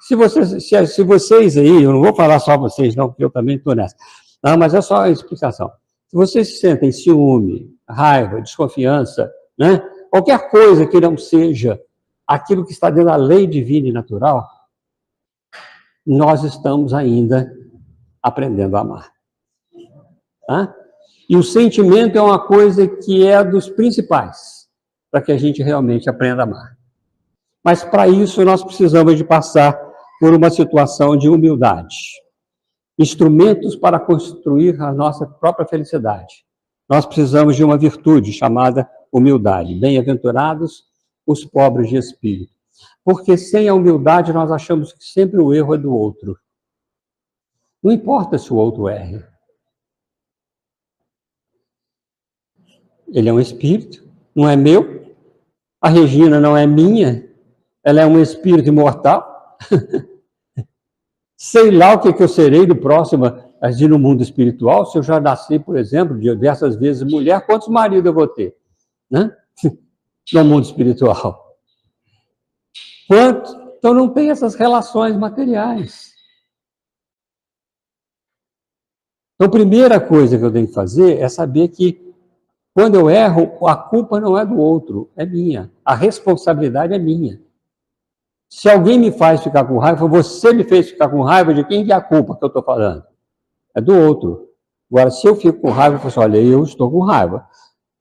Se vocês aí, eu não vou falar só vocês, não, porque eu também estou nessa. Não, mas é só a explicação. Se vocês sentem ciúme, raiva, desconfiança, né? Qualquer coisa que não seja aquilo que está dentro da lei divina e natural, nós estamos ainda aprendendo a amar. Tá? E o sentimento é uma coisa que é dos principais, para que a gente realmente aprenda a amar. Mas para isso nós precisamos de passar por uma situação de humildade. Instrumentos para construir a nossa própria felicidade. Nós precisamos de uma virtude chamada humildade. Bem-aventurados os pobres de espírito. Porque sem a humildade nós achamos que sempre o erro é do outro. Não importa se o outro erre. Ele é um espírito, não é meu. A Regina não é minha. Ela é um espírito imortal. Sei lá o que eu serei do próximo, agir no mundo espiritual, se eu já nasci, por exemplo, diversas vezes mulher, quantos maridos eu vou ter? Né? No mundo espiritual. Quantos? Então não tem essas relações materiais. Então a primeira coisa que eu tenho que fazer é saber que quando eu erro, a culpa não é do outro, é minha. A responsabilidade é minha. Se alguém me faz ficar com raiva, você me fez ficar com raiva, de quem que é a culpa que eu estou falando? É do outro. Agora, se eu fico com raiva, eu falo assim, olha, eu estou com raiva.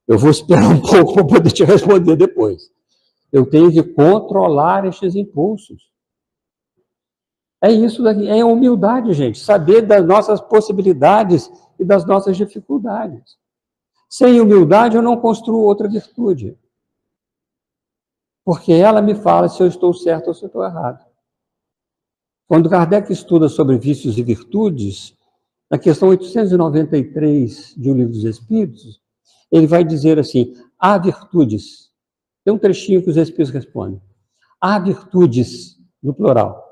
Eu vou esperar um pouco para poder te responder depois. Eu tenho que controlar estes impulsos. É isso daqui, é humildade, gente. Saber das nossas possibilidades e das nossas dificuldades. Sem humildade, eu não construo outra virtude. Porque ela me fala se eu estou certo ou se eu estou errado. Quando Kardec estuda sobre vícios e virtudes, na questão 893 de O Livro dos Espíritos, ele vai dizer assim, há virtudes. Tem um trechinho que os Espíritos respondem. Há virtudes, no plural.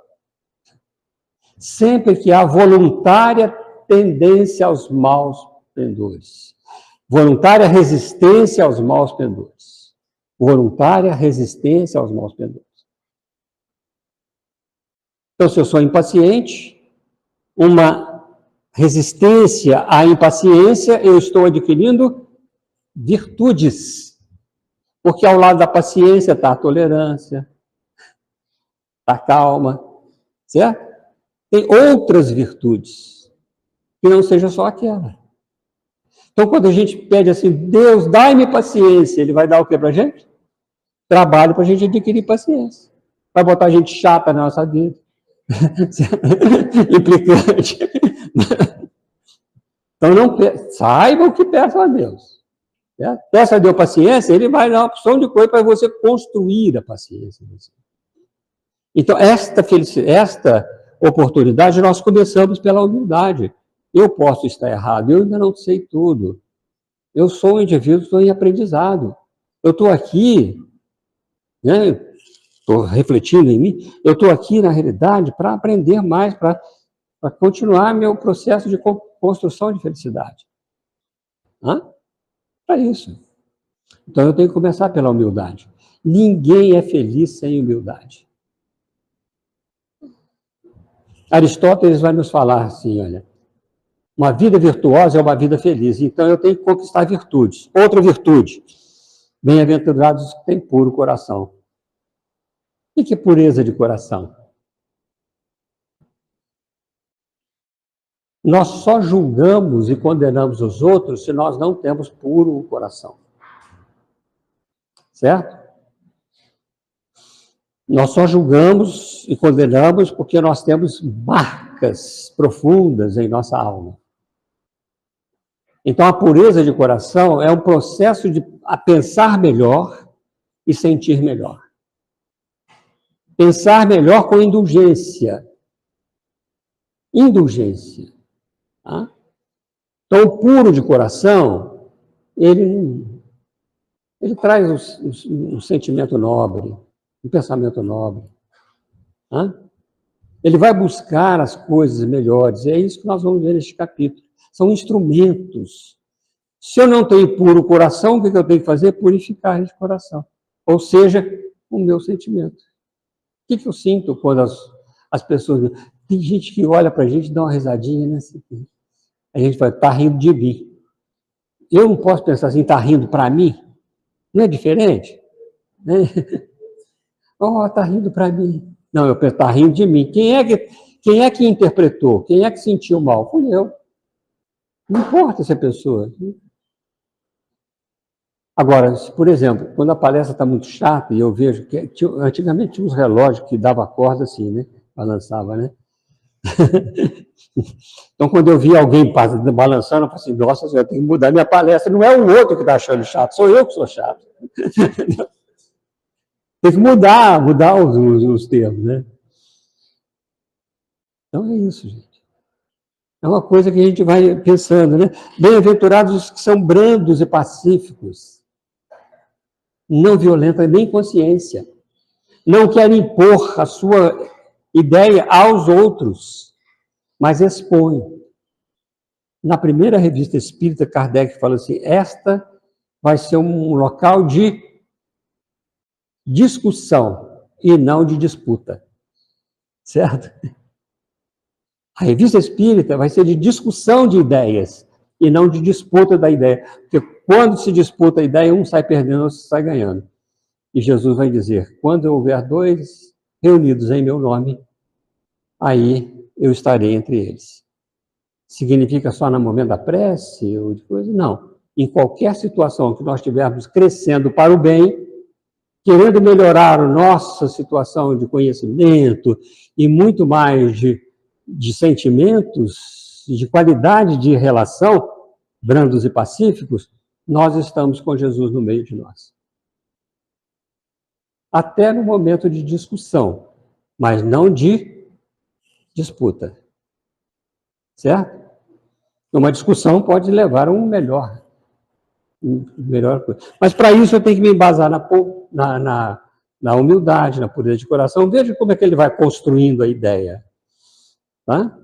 Sempre que há voluntária tendência aos maus pendores. Voluntária resistência aos maus pendores. Voluntária resistência aos maus pendores. Então, se eu sou impaciente, uma resistência à impaciência, eu estou adquirindo virtudes. Porque ao lado da paciência está a tolerância, está a calma, certo? Tem outras virtudes, que não seja só aquela. Então, quando a gente pede assim, Deus, dai-me paciência, ele vai dar o que para a gente? Trabalho para a gente adquirir paciência. Vai botar a gente chata na nossa vida. Implicante. Então, não saiba o que peça a Deus. Certo? Peça a Deus paciência, ele vai dar uma opção de coisa para você construir a paciência. Então, esta oportunidade, nós começamos pela humildade. Eu posso estar errado, eu ainda não sei tudo. Eu sou um indivíduo, estou em aprendizado. Eu estou aqui, né, estou refletindo em mim, eu estou aqui, na realidade, para aprender mais, para continuar meu processo de construção de felicidade. Para isso. Então, eu tenho que começar pela humildade. Ninguém é feliz sem humildade. Aristóteles vai nos falar assim, olha, uma vida virtuosa é uma vida feliz, então eu tenho que conquistar virtudes. Outra virtude, bem-aventurados os que têm puro coração. O que é pureza de coração? Nós só julgamos e condenamos os outros se nós não temos puro coração. Certo? Nós só julgamos e condenamos porque nós temos marcas profundas em nossa alma. Então, a pureza de coração é um processo de pensar melhor e sentir melhor. Pensar melhor com indulgência. Indulgência. Tá? Então, o puro de coração, ele traz um sentimento nobre, um pensamento nobre. Tá? Ele vai buscar as coisas melhores. É isso que nós vamos ver neste capítulo. São instrumentos. Se eu não tenho puro coração, o que eu tenho que fazer? Purificar esse coração. Ou seja, o meu sentimento. O que eu sinto quando as pessoas... Tem gente que olha para a gente e dá uma risadinha, né? A gente vai, tá rindo de mim. Eu não posso pensar assim, tá rindo para mim? Não é diferente? Né? Oh, tá rindo para mim. Não, eu penso, tá rindo de mim. Quem é que interpretou? Quem é que sentiu mal? Fui eu. Não importa essa pessoa. Agora, por exemplo, quando a palestra está muito chata, e eu vejo que antigamente tinha uns relógios que dava corda assim, né? Balançava, né? Então, quando eu vi alguém balançando, eu falei assim, nossa, eu tenho que mudar minha palestra. Não é o outro que está achando chato, sou eu que sou chato. Tem que mudar os termos, né? Então é isso, gente. É uma coisa que a gente vai pensando, né? Bem-aventurados os que são brandos e pacíficos, não violentam nem consciência, não querem impor a sua ideia aos outros, mas expõem. Na primeira revista espírita, Kardec fala assim, esta vai ser um local de discussão e não de disputa. Certo? A revista espírita vai ser de discussão de ideias e não de disputa da ideia. Porque quando se disputa a ideia, um sai perdendo, outro sai ganhando. E Jesus vai dizer, quando houver dois reunidos em meu nome, aí eu estarei entre eles. Significa só no momento da prece ou de coisa? Não. Em qualquer situação que nós estivermos crescendo para o bem, querendo melhorar a nossa situação de conhecimento e muito mais de sentimentos, de qualidade de relação, brandos e pacíficos, nós estamos com Jesus no meio de nós. Até no momento de discussão, mas não de disputa. Certo? Uma discussão pode levar a um melhor coisa. Mas para isso eu tenho que me embasar na humildade, na pureza de coração. Veja como é que ele vai construindo a ideia. Tá?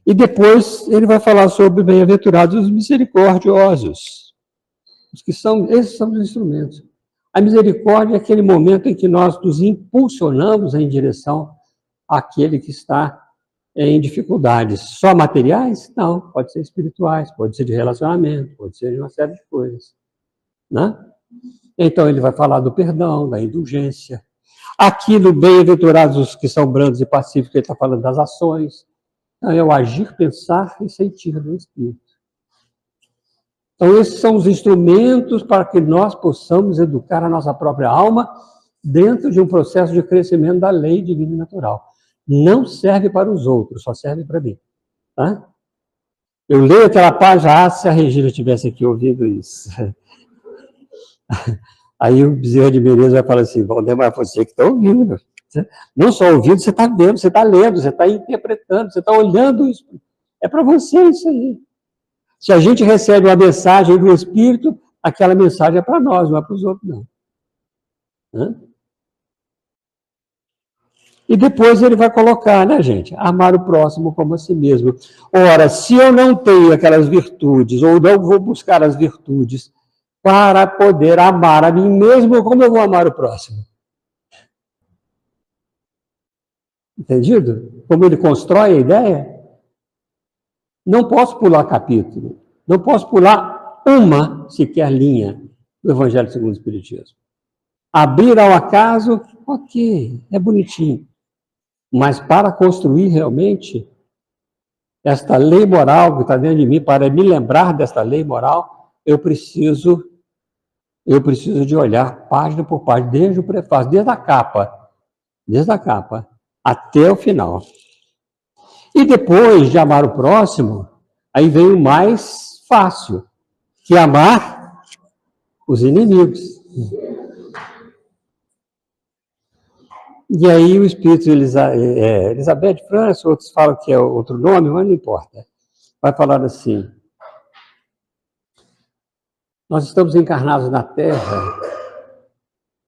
E depois ele vai falar sobre bem-aventurados os misericordiosos. Esses são os instrumentos. A misericórdia é aquele momento em que nós nos impulsionamos em direção àquele que está em dificuldades. Só materiais? Não, pode ser espirituais, pode ser de relacionamento, pode ser de uma série de coisas. Né? Então ele vai falar do perdão, da indulgência. Aqui no bem-aventurados os que são brandos e pacíficos, ele está falando das ações. Então, é o agir, pensar e sentir do Espírito. Então, esses são os instrumentos para que nós possamos educar a nossa própria alma dentro de um processo de crescimento da lei divina e natural. Não serve para os outros, só serve para mim. Tá? Eu leio aquela página, se a Regina tivesse aqui ouvido isso. Aí o Bezerra de Menezes vai falar assim, Valdemar, você que está ouvindo. Não só ouvindo, você está vendo, você está lendo, você está interpretando, você está olhando isso. É para você isso aí. Se a gente recebe uma mensagem do Espírito, aquela mensagem é para nós, não é para os outros, não. E depois ele vai colocar, né, gente? Amar o próximo como a si mesmo. Ora, se eu não tenho aquelas virtudes, ou não vou buscar as virtudes para poder amar a mim mesmo, como eu vou amar o próximo? Entendido? Como ele constrói a ideia? Não posso pular capítulo. Não posso pular uma sequer linha do Evangelho segundo o Espiritismo. Abrir ao acaso, ok, é bonitinho. Mas para construir realmente esta lei moral que está dentro de mim, para me lembrar desta lei moral, eu preciso de olhar página por página, desde o prefácio, desde a capa, até o final. E depois de amar o próximo, aí vem o mais fácil, que é amar os inimigos. E aí o Espírito Elizabeth França, outros falam que é outro nome, mas não importa. Vai falar assim, nós estamos encarnados na Terra,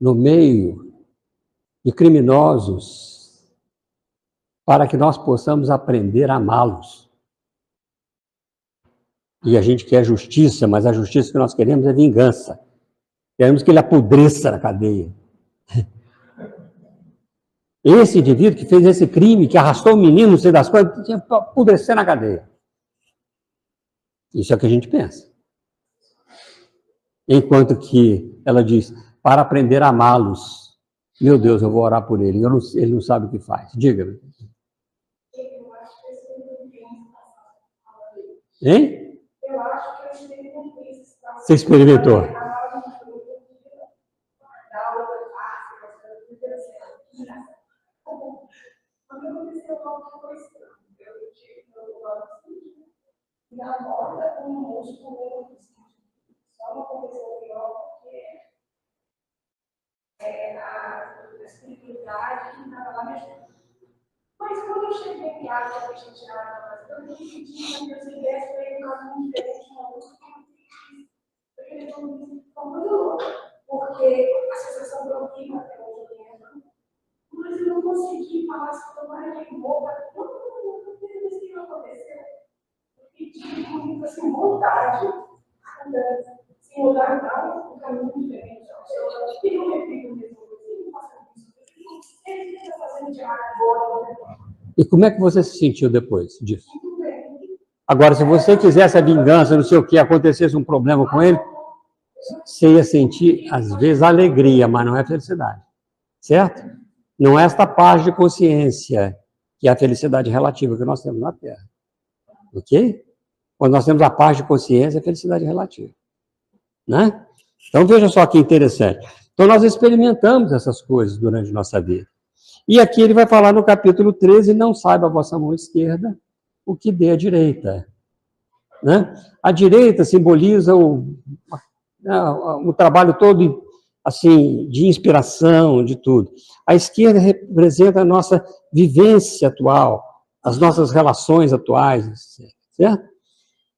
no meio de criminosos, para que nós possamos aprender a amá-los. E a gente quer justiça, mas a justiça que nós queremos é vingança. Queremos que ele apodreça na cadeia. Esse indivíduo que fez esse crime, que arrastou o menino, não sei das coisas, tinha que apodrecer na cadeia. Isso é o que a gente pensa. Enquanto que ela diz, para aprender a amá-los. Meu Deus, eu vou orar por ele. Ele não sabe o que faz. Diga-me. Hein? Eu acho que eu experimentei isso. Você experimentou? Quando aconteceu algo foi estranho, eu tive meu lado e agora um músculo só não aconteceu pior porque a espiritualidade que estava lá me ajudando. Mas quando eu cheguei em casa, eu deixei tirar a casa, eu entendi que minhas ideias foi um caminho diferente, uma música que eu não foi muito louca, porque a sensação do ouvido até hoje eu tenho, mas eu não consegui falar se eu tomara de boca, não sei o que aconteceu. Eu pedi com muita assim, vontade, sem mudar nada, um caminho diferente. Eu queria um refrigerante mesmo, eu não faço isso. Ele está fazendo diário agora. E como é que você se sentiu depois disso? Agora, se você quisesse a vingança, não sei o que, acontecesse um problema com ele, você ia sentir, às vezes, alegria, mas não é felicidade. Certo? Não é esta paz de consciência, que é a felicidade relativa que nós temos na Terra. Ok? Quando nós temos a paz de consciência, é a felicidade relativa. Né? Então, veja só que interessante. Então, nós experimentamos essas coisas durante nossa vida. E aqui ele vai falar no capítulo 13, não saiba a vossa mão esquerda o que dê a direita. Né? A direita simboliza o trabalho todo assim, de inspiração, de tudo. A esquerda representa a nossa vivência atual, as nossas relações atuais, certo?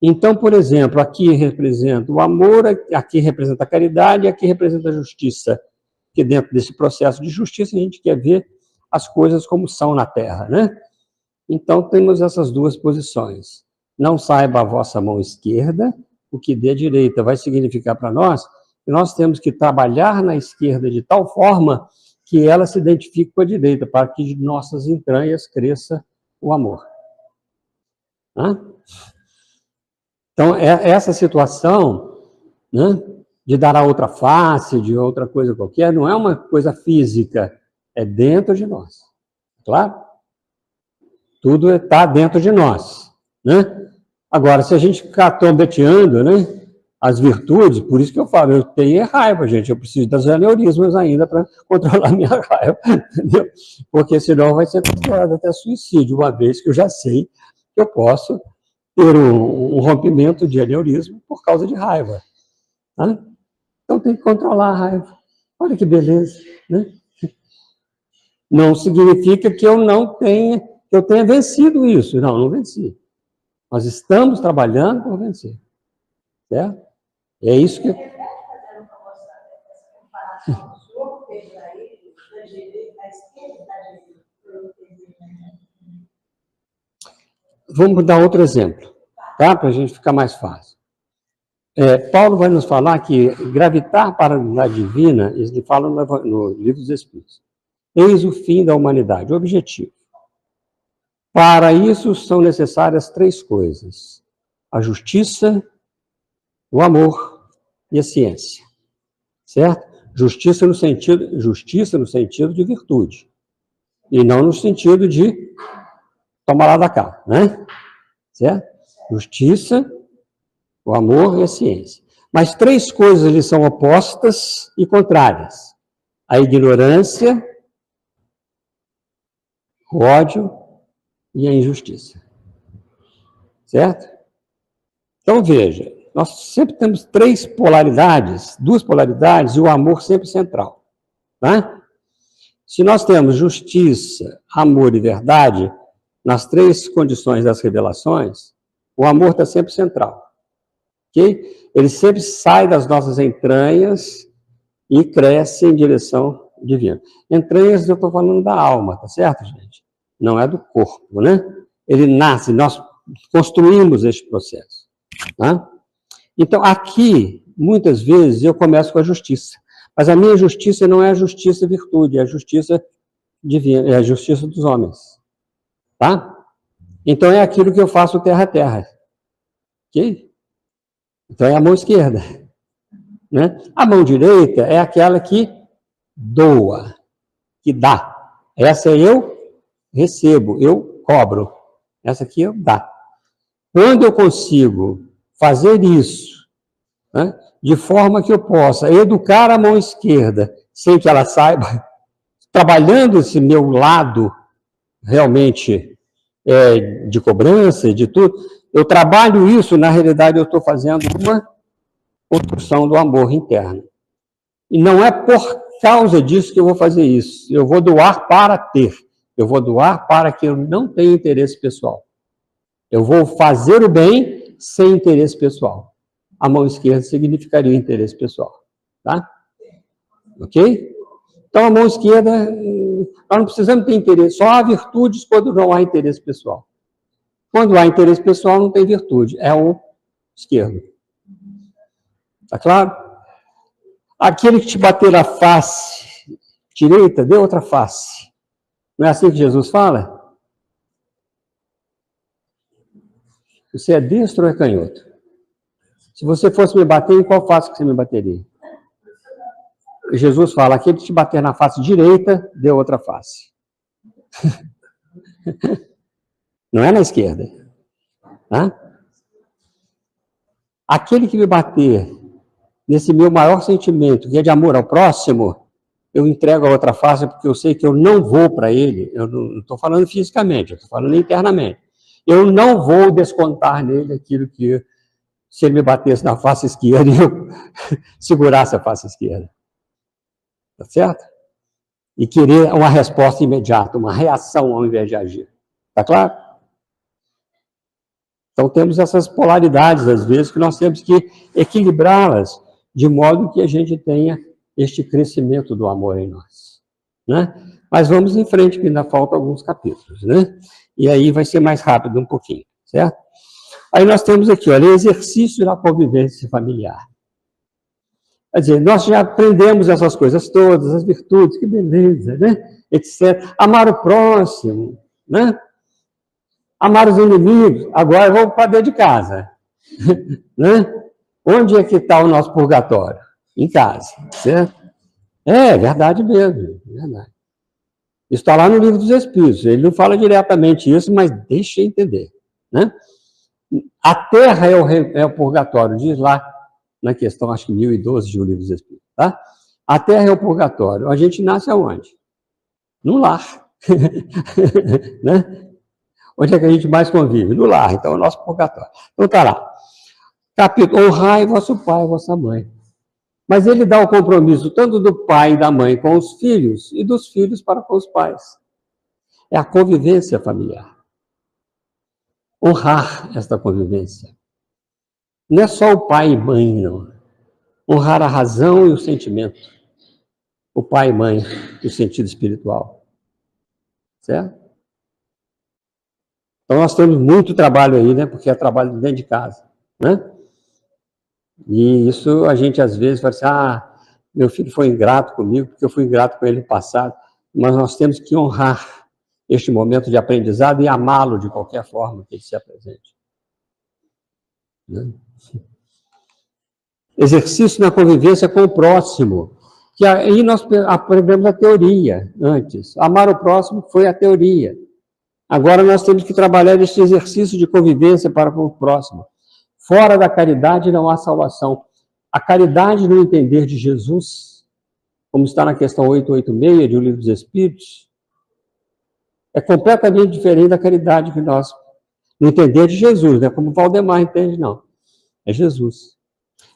Então, por exemplo, aqui representa o amor, aqui representa a caridade, aqui representa a justiça. Porque dentro desse processo de justiça a gente quer ver as coisas como são na Terra, né? Então, temos essas duas posições. Não saiba a vossa mão esquerda o que dê a direita. Vai significar para nós que nós temos que trabalhar na esquerda de tal forma que ela se identifique com a direita, para que de nossas entranhas cresça o amor. Né? Então, essa situação, né, de dar a outra face, de outra coisa qualquer, não é uma coisa física, é dentro de nós. Claro? Tudo está dentro de nós. Né? Agora, se a gente ficar trombeteando, né, as virtudes, por isso que eu falo, eu tenho raiva, gente, eu preciso das aneurismas ainda para controlar minha raiva, entendeu? Porque senão vai ser considerado até suicídio, uma vez que eu já sei que eu posso ter um rompimento de aneurisma por causa de raiva. Tá? Então tem que controlar a raiva. Olha que beleza, né? Não significa que eu tenha vencido isso. Não, não venci. Nós estamos trabalhando por vencer. Certo? É isso que... Vamos dar outro exemplo, tá? Para a gente ficar mais fácil. Paulo vai nos falar que gravitar para a unidade divina, ele fala no Livro dos Espíritos. Eis o fim da humanidade, o objetivo. Para isso são necessárias 3 coisas: a justiça, o amor e a ciência. Certo? Justiça no sentido de virtude. E não no sentido de tomar lá da cá, né? Certo? Justiça, o amor e a ciência. Mas 3 coisas ali são opostas e contrárias: a ignorância, o ódio e a injustiça. Certo? Então, veja, nós sempre temos 3 polaridades, 2 polaridades, e o amor sempre central. Tá? Se nós temos justiça, amor e verdade, nas 3 condições das revelações, o amor está sempre central. Okay? Ele sempre sai das nossas entranhas e cresce em direção divina. Entranhas, eu estou falando da alma, tá certo, gente? não é do corpo, né? Ele nasce, nós construímos este processo. Tá? Então, aqui, muitas vezes, eu começo com a justiça. Mas a minha justiça não é a justiça virtude, é a justiça divina, é a justiça dos homens. Tá? Então, é aquilo que eu faço terra a terra. Ok? Então, é a mão esquerda. Né? A mão direita é aquela que doa, que dá. Essa eu recebo, eu cobro. Essa aqui eu dá. Quando eu consigo fazer isso, né, de forma que eu possa educar a mão esquerda, sem que ela saiba, trabalhando esse meu lado realmente de cobrança, de tudo, eu trabalho isso, na realidade eu estou fazendo uma construção do amor interno. E não é por causa disso que eu vou fazer isso. Eu vou doar para ter. Eu vou doar para que eu não tenha interesse pessoal. Eu vou fazer o bem sem interesse pessoal. A mão esquerda significaria interesse pessoal. Tá? Ok? Então, a mão esquerda, nós não precisamos ter interesse. Só há virtudes quando não há interesse pessoal. Quando há interesse pessoal, não tem virtude. É o esquerdo. Tá claro? Aquele que te bater na face direita, dê outra face. Não é assim que Jesus fala? Você é destro ou é canhoto? Se você fosse me bater, em qual face que você me bateria? Jesus fala, aquele que te bater na face direita, dê outra face. Não é na esquerda. Tá? Aquele que me bater nesse meu maior sentimento, que é de amor ao próximo, eu entrego a outra face porque eu sei que eu não vou para ele, eu não estou falando fisicamente, eu estou falando internamente. Eu não vou descontar nele aquilo que, se ele me batesse na face esquerda, eu segurasse a face esquerda. Tá certo? E querer uma resposta imediata, uma reação ao invés de agir. Tá claro? Então temos essas polaridades, às vezes, que nós temos que equilibrá-las de modo que a gente tenha este crescimento do amor em nós. Né? Mas vamos em frente, que ainda faltam alguns capítulos. Né? E aí vai ser mais rápido um pouquinho, certo? Aí nós temos aqui, olha, exercício da convivência familiar. Quer dizer, nós já aprendemos essas coisas todas, as virtudes, que beleza, né? Etc. Amar o próximo, né? Amar os inimigos. Agora vamos para dentro de casa. Né? Onde é que está o nosso purgatório? Em casa, certo? É verdade mesmo, verdade. Isso está lá no Livro dos Espíritos. Ele não fala diretamente isso, mas deixa eu entender. Né? A Terra é o purgatório, diz lá na questão, acho que 1012 de O Livro dos Espíritos. Tá? A Terra é o purgatório. A gente nasce aonde? No lar. Né? Onde é que a gente mais convive? No lar. Então, é o nosso purgatório. Então, está lá. Capítulo, honrai vosso pai e vossa mãe. Mas ele dá o compromisso tanto do pai e da mãe com os filhos e dos filhos para com os pais. É a convivência familiar. Honrar esta convivência. Não é só o pai e mãe, não. Honrar a razão e o sentimento. O pai e mãe, o sentido espiritual. Certo? Então, nós temos muito trabalho aí, né? Porque é trabalho dentro de casa, né? E isso a gente, às vezes, fala assim, meu filho foi ingrato comigo, porque eu fui ingrato com ele no passado. Mas nós temos que honrar este momento de aprendizado e amá-lo de qualquer forma que ele se apresente. Né? Exercício na convivência com o próximo. Que aí nós aprendemos a teoria antes. Amar o próximo foi a teoria. Agora nós temos que trabalhar este exercício de convivência para com o próximo. Fora da caridade não há salvação. A caridade no entender de Jesus, como está na questão 886 de O Livro dos Espíritos, é completamente diferente da caridade que nós, no entender de Jesus, né? Como Valdemar entende, não. É Jesus.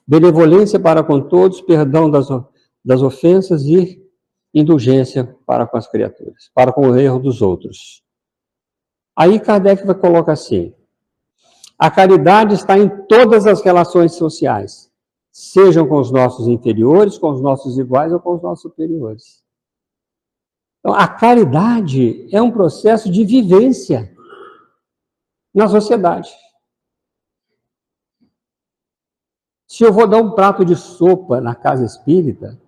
Benevolência para com todos, perdão das ofensas e indulgência para com as criaturas, para com o erro dos outros. Aí Kardec vai colocar assim, a caridade está em todas as relações sociais, sejam com os nossos inferiores, com os nossos iguais ou com os nossos superiores. Então, a caridade é um processo de vivência na sociedade. Se eu vou dar um prato de sopa na casa espírita,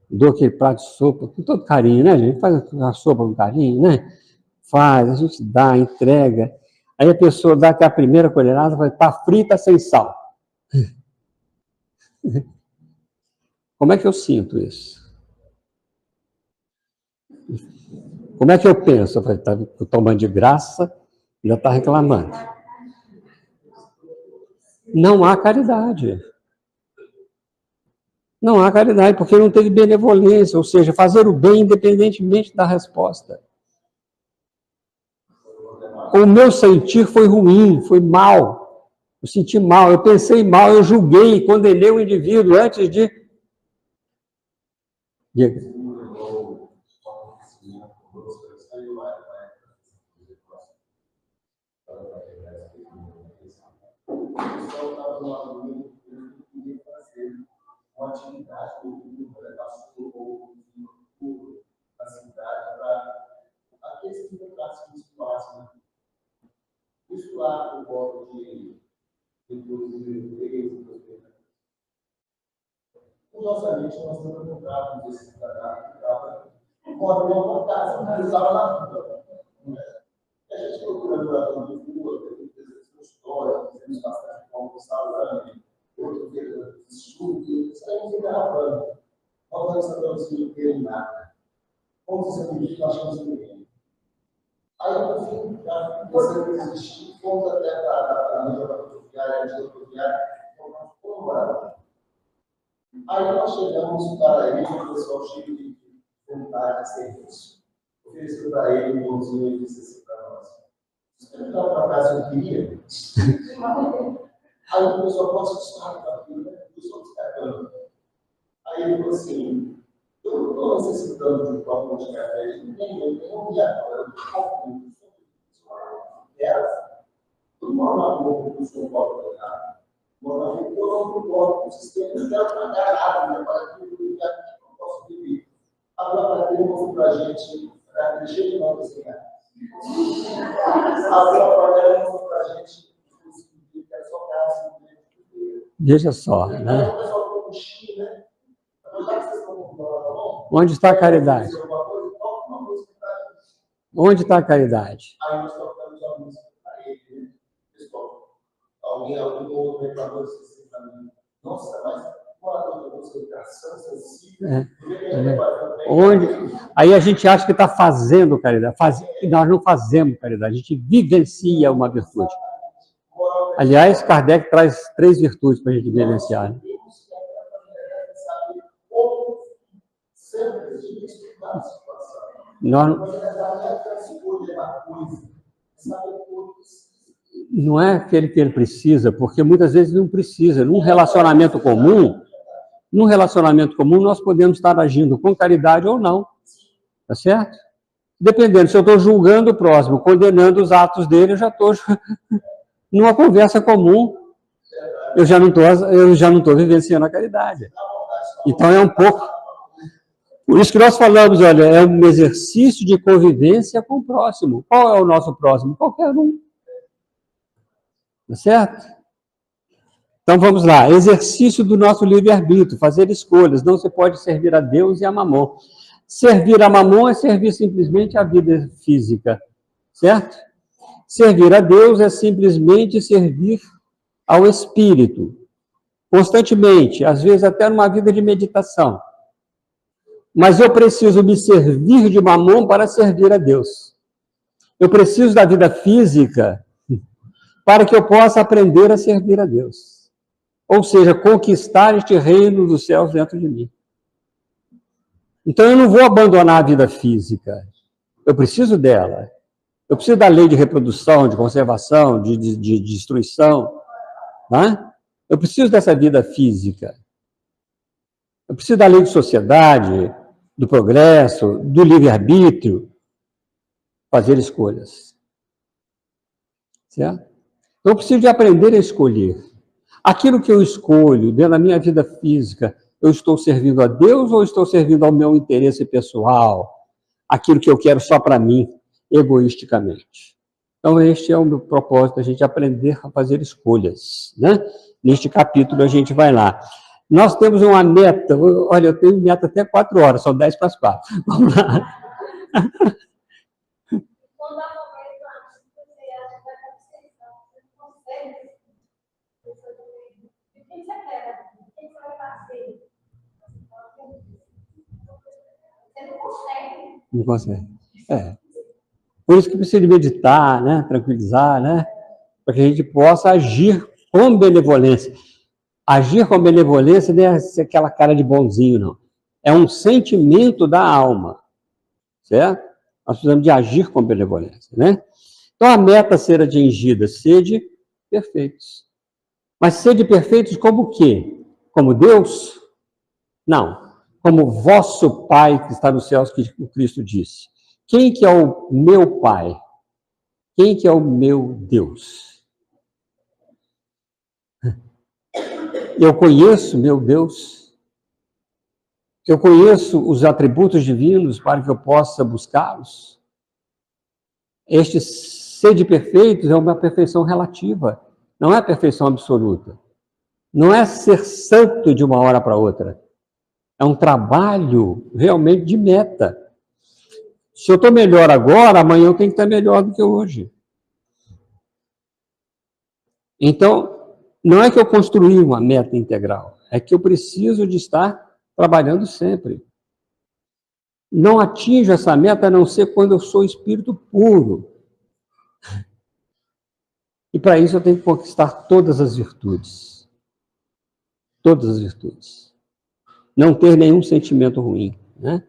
dou aquele prato de sopa com todo carinho, né, gente? Faz a sopa com carinho, né? Faz, a gente dá, entrega. Aí a pessoa dá aquela primeira colherada e fala, tá frita sem sal. Como é que eu sinto isso? Como é que eu penso? Eu falei, tá tomando de graça, já está reclamando. Não há caridade. Não há caridade, porque não teve benevolência, ou seja, fazer o bem independentemente da resposta. O meu sentir foi ruim, foi mal. Eu senti mal, eu pensei mal, eu julguei, condenei o indivíduo antes de... Diga. Uma atividade da cidade para aqueles que não praticam espaço, né? Isso lá por volta de 2013, curiosamente, nós não encontrávamos esse cidadão que estava fora de uma casa, mas estava na rua. A gente procura morador de rua, tem história, fizemos bastante com o restaurante, outro dia, estudo, saímos engarrafando. Nós não sabemos que não tem nada. Como você acredita, nós achamos ninguém. Aí, no fim, já começamos a desistir, fomos até a linha rodoviária, como morar. Aí nós chegamos para ele, o pessoal cheio de vontade de serviço. Ofereceu para ele um pãozinho e disse assim para nós: se eu entrar para casa, eu queria. Aí o pessoal pode estar com aquilo, né? Eu estou destacando. Aí ele falou assim: eu não estou necessitando de um copo de café de ninguém, eu tenho um diálogo, eu estou com eu moro na rua com o seu copo de café. Moro na rua, eu não concordo com o sistema, não quero pagar nada, né? Para aquilo que eu não posso viver. Agora, para ter uma para a gente, para mexer de novo assim, né? Agora, para ter uma para a gente, que é só casa, Veja só, né? Onde está a caridade? Onde está a caridade? Aí nós tocamos a música para ele, pessoal. Algum outro reclamou assim para mim: nossa, mas qual a música? Educação sensível. Onde? Aí a gente acha que está fazendo caridade. Nós não fazemos caridade, a gente vivencia uma virtude. Aliás, Kardec traz 3 virtudes para a gente vivenciar. Né? Não é aquele que ele precisa, porque muitas vezes não precisa. Num relacionamento comum, nós podemos estar agindo com caridade ou não. Tá certo? Dependendo, se eu estou julgando o próximo, condenando os atos dele, eu já estou numa conversa comum. Eu já não estou vivenciando a caridade. Então é um pouco... Por isso que nós falamos, olha, é um exercício de convivência com o próximo. Qual é o nosso próximo? Qualquer um. Tá certo? Então vamos lá. Exercício do nosso livre-arbítrio, fazer escolhas. Não se pode servir a Deus e a Mamon. Servir a Mamon é servir simplesmente a vida física. Certo? Servir a Deus é simplesmente servir ao espírito. Constantemente, às vezes até numa vida de meditação. Mas eu preciso me servir de Mamon para servir a Deus. Eu preciso da vida física para que eu possa aprender a servir a Deus. Ou seja, conquistar este reino dos céus dentro de mim. Então eu não vou abandonar a vida física. Eu preciso dela. Eu preciso da lei de reprodução, de conservação, de destruição. Né? Eu preciso dessa vida física. Eu preciso da lei de sociedade, do progresso, do livre-arbítrio, fazer escolhas. Certo? Então, eu preciso de aprender a escolher. Aquilo que eu escolho dentro da minha vida física Eu estou servindo a Deus ou estou servindo ao meu interesse pessoal? Aquilo que eu quero só para mim, egoisticamente. Então, este é o meu propósito, a gente aprender a fazer escolhas, né? Neste capítulo, a gente vai lá. Nós temos uma meta, olha, eu tenho meta até 4 horas, são 10 para as 4. Vamos lá. Não consegue. Por isso que precisa meditar, né? Tranquilizar, né? Para que a gente possa agir com benevolência. Agir com benevolência não é aquela cara de bonzinho, não. É um sentimento da alma, certo? Nós precisamos de agir com benevolência, né? Então, a meta a ser atingida, sede perfeitos. Mas sede perfeitos como o quê? Como Deus? Não. Como vosso Pai que está nos céus, que o Cristo disse. Quem que é o meu Pai? Quem que é o meu Deus? Eu conheço meu Deus. Eu conheço os atributos divinos para que eu possa buscá-los. Este ser de perfeitos é uma perfeição relativa, não é perfeição absoluta. Não é ser santo de uma hora para outra. É um trabalho realmente de meta. Se eu estou melhor agora, amanhã eu tenho que estar melhor do que hoje. Então, não é que eu construí uma meta integral, é que eu preciso de estar trabalhando sempre. Não atinjo essa meta a não ser quando eu sou espírito puro. E para isso eu tenho que conquistar todas as virtudes. Todas as virtudes. Não ter nenhum sentimento ruim, né?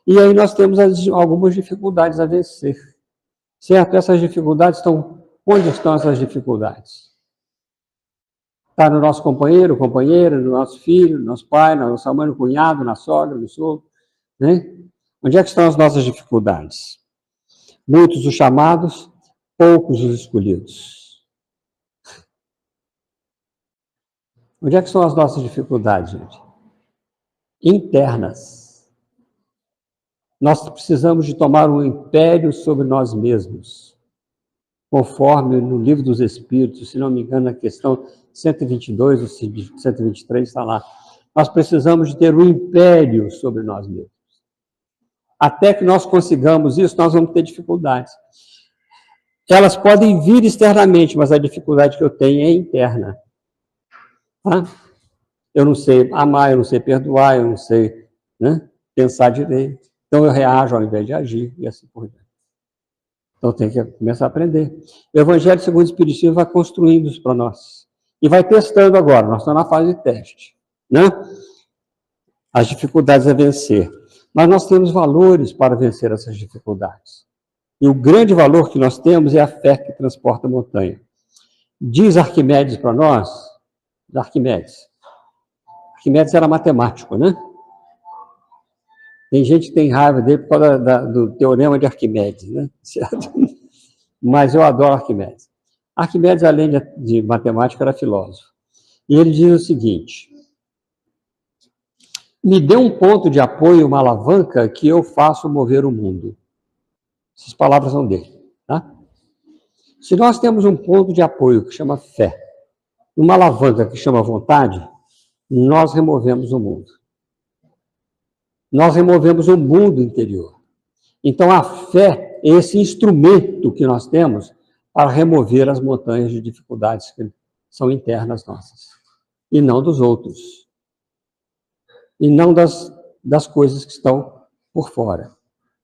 E aí nós temos algumas dificuldades a vencer. Certo? Essas dificuldades estão... Onde estão essas dificuldades? Está no nosso companheiro, companheira, no nosso filho, no nosso pai, na nossa mãe, no cunhado, na sogra, no sogro, né? Onde é que estão as nossas dificuldades? Muitos os chamados, poucos os escolhidos. Onde é que são as nossas dificuldades, gente? Internas. Nós precisamos de tomar um império sobre nós mesmos, conforme no Livro dos Espíritos, se não me engano, na questão 122 ou 123 está lá. Nós precisamos de ter um império sobre nós mesmos. Até que nós consigamos isso, nós vamos ter dificuldades. Elas podem vir externamente, mas a dificuldade que eu tenho é interna. Tá? Eu não sei amar, eu não sei perdoar, eu não sei, né, pensar direito. Então eu reajo ao invés de agir, e assim por diante. Então tem que começar a aprender. O Evangelho segundo o Espiritismo vai construindo isso para nós. E vai testando agora, nós estamos na fase de teste, né? As dificuldades a vencer. Mas nós temos valores para vencer essas dificuldades. E o grande valor que nós temos é a fé que transporta a montanha. Diz Arquimedes para nós, Arquimedes era matemático, né? Tem gente que tem raiva dele por causa do teorema de Arquimedes, né? Certo? Mas eu adoro Arquimedes. Arquimedes, além de matemático, era filósofo. E ele diz o seguinte: me dê um ponto de apoio, uma alavanca, que eu faço mover o mundo. Essas palavras são dele, tá? Se nós temos um ponto de apoio que chama fé, uma alavanca que chama vontade, nós removemos o mundo. Nós removemos o mundo interior. Então, a fé é esse instrumento que nós temos para remover as montanhas de dificuldades que são internas nossas, e não dos outros, e não das coisas que estão por fora.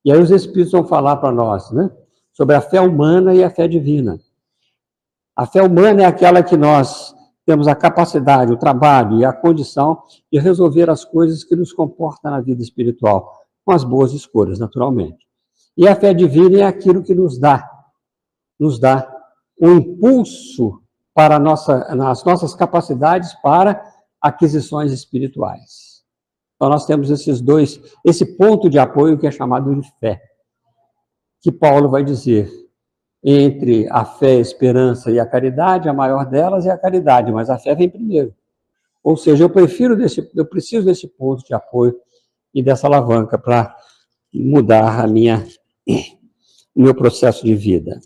E aí os Espíritos vão falar para nós, né, sobre a fé humana e a fé divina. A fé humana é aquela que nós temos a capacidade, o trabalho e a condição de resolver as coisas que nos comportam na vida espiritual, com as boas escolhas, naturalmente. E a fé divina é aquilo que nos dá um impulso para as nossas capacidades para aquisições espirituais. Então nós temos esse ponto de apoio que é chamado de fé, que Paulo vai dizer: entre a fé, a esperança e a caridade, a maior delas é a caridade, mas a fé vem primeiro. Ou seja, eu preciso desse ponto de apoio e dessa alavanca para mudar o meu processo de vida.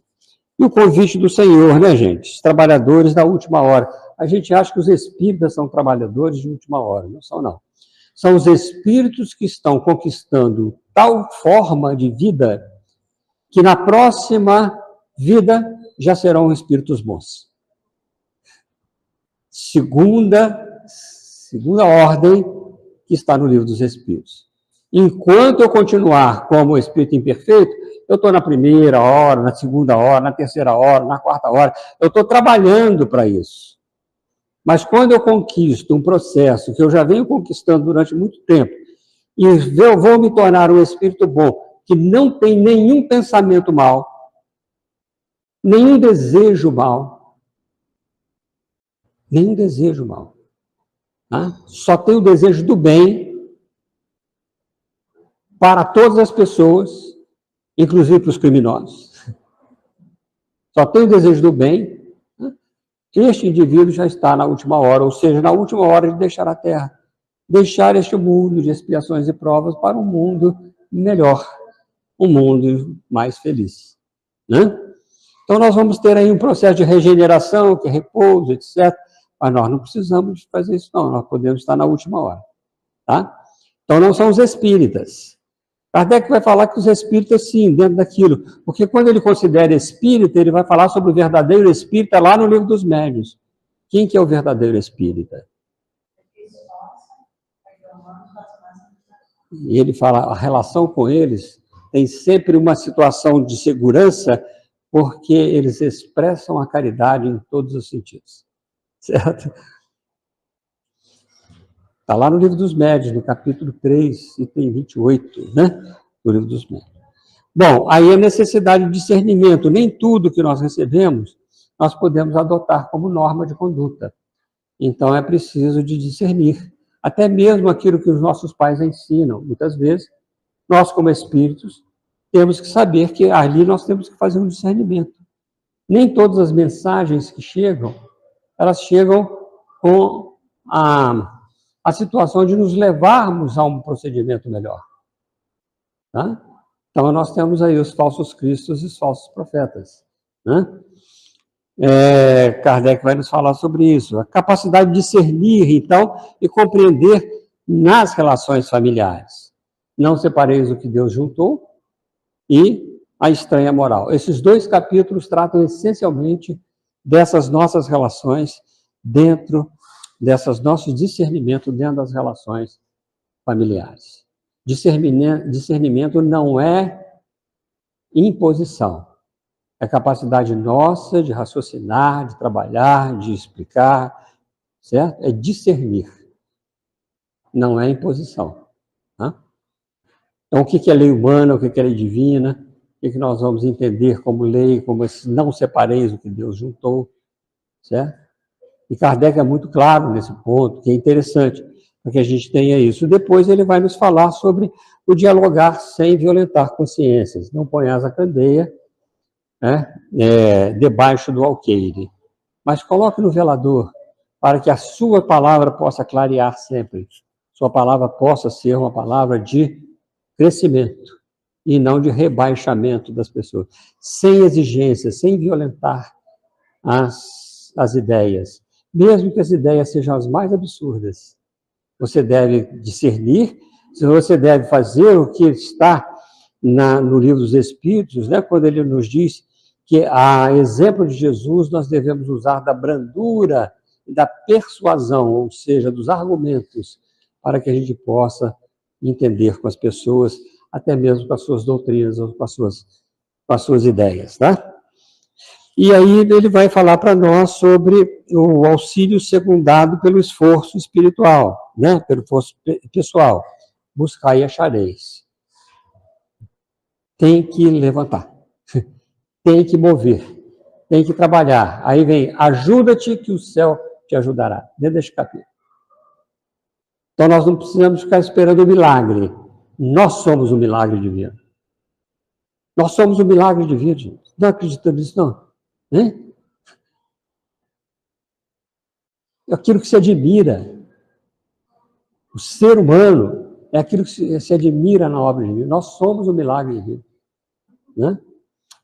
E o convite do Senhor, né, gente? Os trabalhadores da última hora. A gente acha que os espíritas são trabalhadores de última hora. Não são, não. São os espíritos que estão conquistando tal forma de vida que na próxima vida já serão espíritos bons. Segunda ordem que está no livro dos Espíritos. Enquanto eu continuar como espírito imperfeito, eu estou na primeira hora, na segunda hora, na terceira hora, na quarta hora, eu estou trabalhando para isso. Mas quando eu conquisto um processo que eu já venho conquistando durante muito tempo, e eu vou me tornar um espírito bom, que não tem nenhum pensamento mal, nenhum desejo mal, tá? Só tem o desejo do bem para todas as pessoas, inclusive para os criminosos. Só tem o desejo do bem. Este indivíduo já está na última hora, ou seja, na última hora de deixar a Terra. Deixar este mundo de expiações e provas para um mundo melhor, um mundo mais feliz. Né? Então, nós vamos ter aí um processo de regeneração, que é repouso, etc. Mas nós não precisamos fazer isso, não. Nós podemos estar na última hora. Tá? Então, não são os espíritas. Kardec vai falar que os espíritas, sim, dentro daquilo. Porque quando ele considera espírita, ele vai falar sobre o verdadeiro espírita lá no Livro dos Médiuns. Quem que é o verdadeiro espírita? E ele fala, a relação com eles tem sempre uma situação de segurança, porque eles expressam a caridade em todos os sentidos. Certo? Está lá no Livro dos Médiuns, no capítulo 3, item 28, né? Do Livro dos Médiuns. Bom, aí a necessidade de discernimento. Nem tudo que nós recebemos, nós podemos adotar como norma de conduta. Então, é preciso de discernir. Até mesmo aquilo que os nossos pais ensinam. Muitas vezes, nós, como espíritos, temos que saber que ali nós temos que fazer um discernimento. Nem todas as mensagens que chegam, elas chegam com a situação de nos levarmos a um procedimento melhor. Tá? Então, nós temos aí os falsos cristos e os falsos profetas. Né? Kardec vai nos falar sobre isso. A capacidade de discernir, então, e compreender nas relações familiares. Não separeis o que Deus juntou e a estranha moral. Esses dois capítulos tratam essencialmente dessas nossas relações nossos discernimentos dentro das relações familiares. Discernimento não é imposição. É capacidade nossa de raciocinar, de trabalhar, de explicar, certo? É discernir. Não é imposição. Tá? Então, o que é lei humana, o que é lei divina, o que nós vamos entender como lei, como esse não separeis o que Deus juntou, certo? E Kardec é muito claro nesse ponto, que é interessante, para que a gente tenha isso. Depois ele vai nos falar sobre o dialogar sem violentar consciências. Não ponhas a candeia, debaixo do alqueire, mas coloque no velador, para que a sua palavra possa clarear sempre. Sua palavra possa ser uma palavra de crescimento e não de rebaixamento das pessoas, sem exigências, sem violentar as ideias, mesmo que as ideias sejam as mais absurdas. Você deve discernir, você deve fazer o que está no Livro dos Espíritos, né, quando ele nos diz que, a exemplo de Jesus, nós devemos usar da brandura e da persuasão, ou seja, dos argumentos, para que a gente possa entender com as pessoas, até mesmo com as suas doutrinas, ou com as suas ideias, tá? E aí ele vai falar para nós sobre o auxílio secundado pelo esforço espiritual, né? Pelo esforço pessoal. Buscai e achareis. Tem que levantar, tem que mover, tem que trabalhar. Aí vem, ajuda-te que o céu te ajudará, dentro deste capítulo. Então nós não precisamos ficar esperando o milagre. Nós somos o milagre divino. Nós somos o milagre divino, gente. Não acreditamos nisso, não. Né? Aquilo que se admira. O ser humano é aquilo que se admira na obra divina. Nós somos o milagre divino. Né?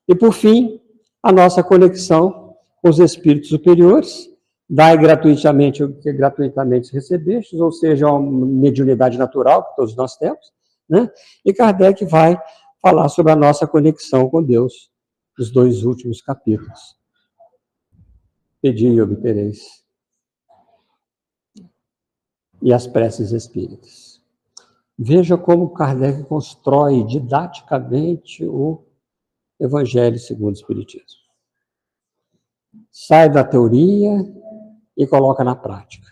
E, por fim, a nossa conexão com os espíritos superiores, dai gratuitamente o que gratuitamente recebestes, ou seja, uma mediunidade natural que todos nós temos, né? E Kardec vai falar sobre a nossa conexão com Deus, nos 2 últimos capítulos. Pedi e obtereis. E as preces espíritas. Veja como Kardec constrói didaticamente o Evangelho segundo o Espiritismo. Sai da teoria e coloca na prática,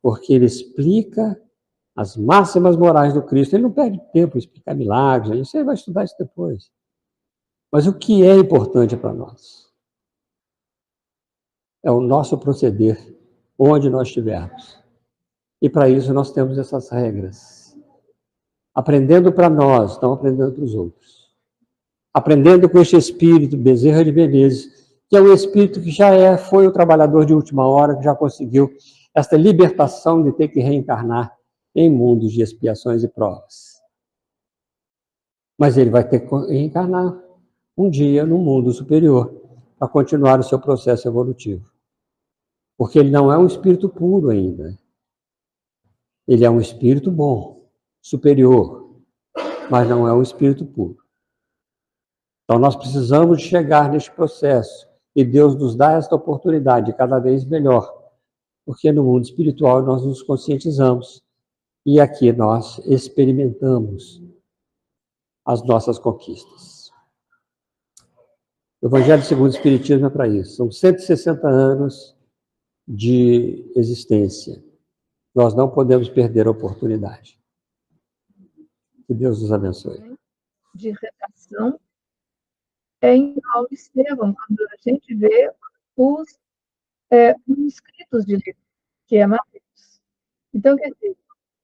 porque ele explica as máximas morais do Cristo. Ele não perde tempo em explicar milagres, você vai estudar isso depois. Mas o que é importante para nós? É o nosso proceder, onde nós estivermos. E para isso nós temos essas regras. Aprendendo para nós, não aprendendo para os outros. Aprendendo com este espírito, Bezerra de Menezes, que é um espírito que já foi o trabalhador de última hora, que já conseguiu esta libertação de ter que reencarnar em mundos de expiações e provas. Mas ele vai ter que reencarnar um dia no mundo superior para continuar o seu processo evolutivo. Porque ele não é um espírito puro ainda. Ele é um espírito bom, superior, mas não é um espírito puro. Então nós precisamos chegar neste processo e Deus nos dá esta oportunidade cada vez melhor, porque no mundo espiritual nós nos conscientizamos e aqui nós experimentamos as nossas conquistas. O Evangelho segundo o Espiritismo é para isso. São 160 anos de existência. Nós não podemos perder a oportunidade. Que Deus nos abençoe. De redação em Paulo Estevam, quando a gente vê os escritos de livro, que é Mateus. Então, quer dizer,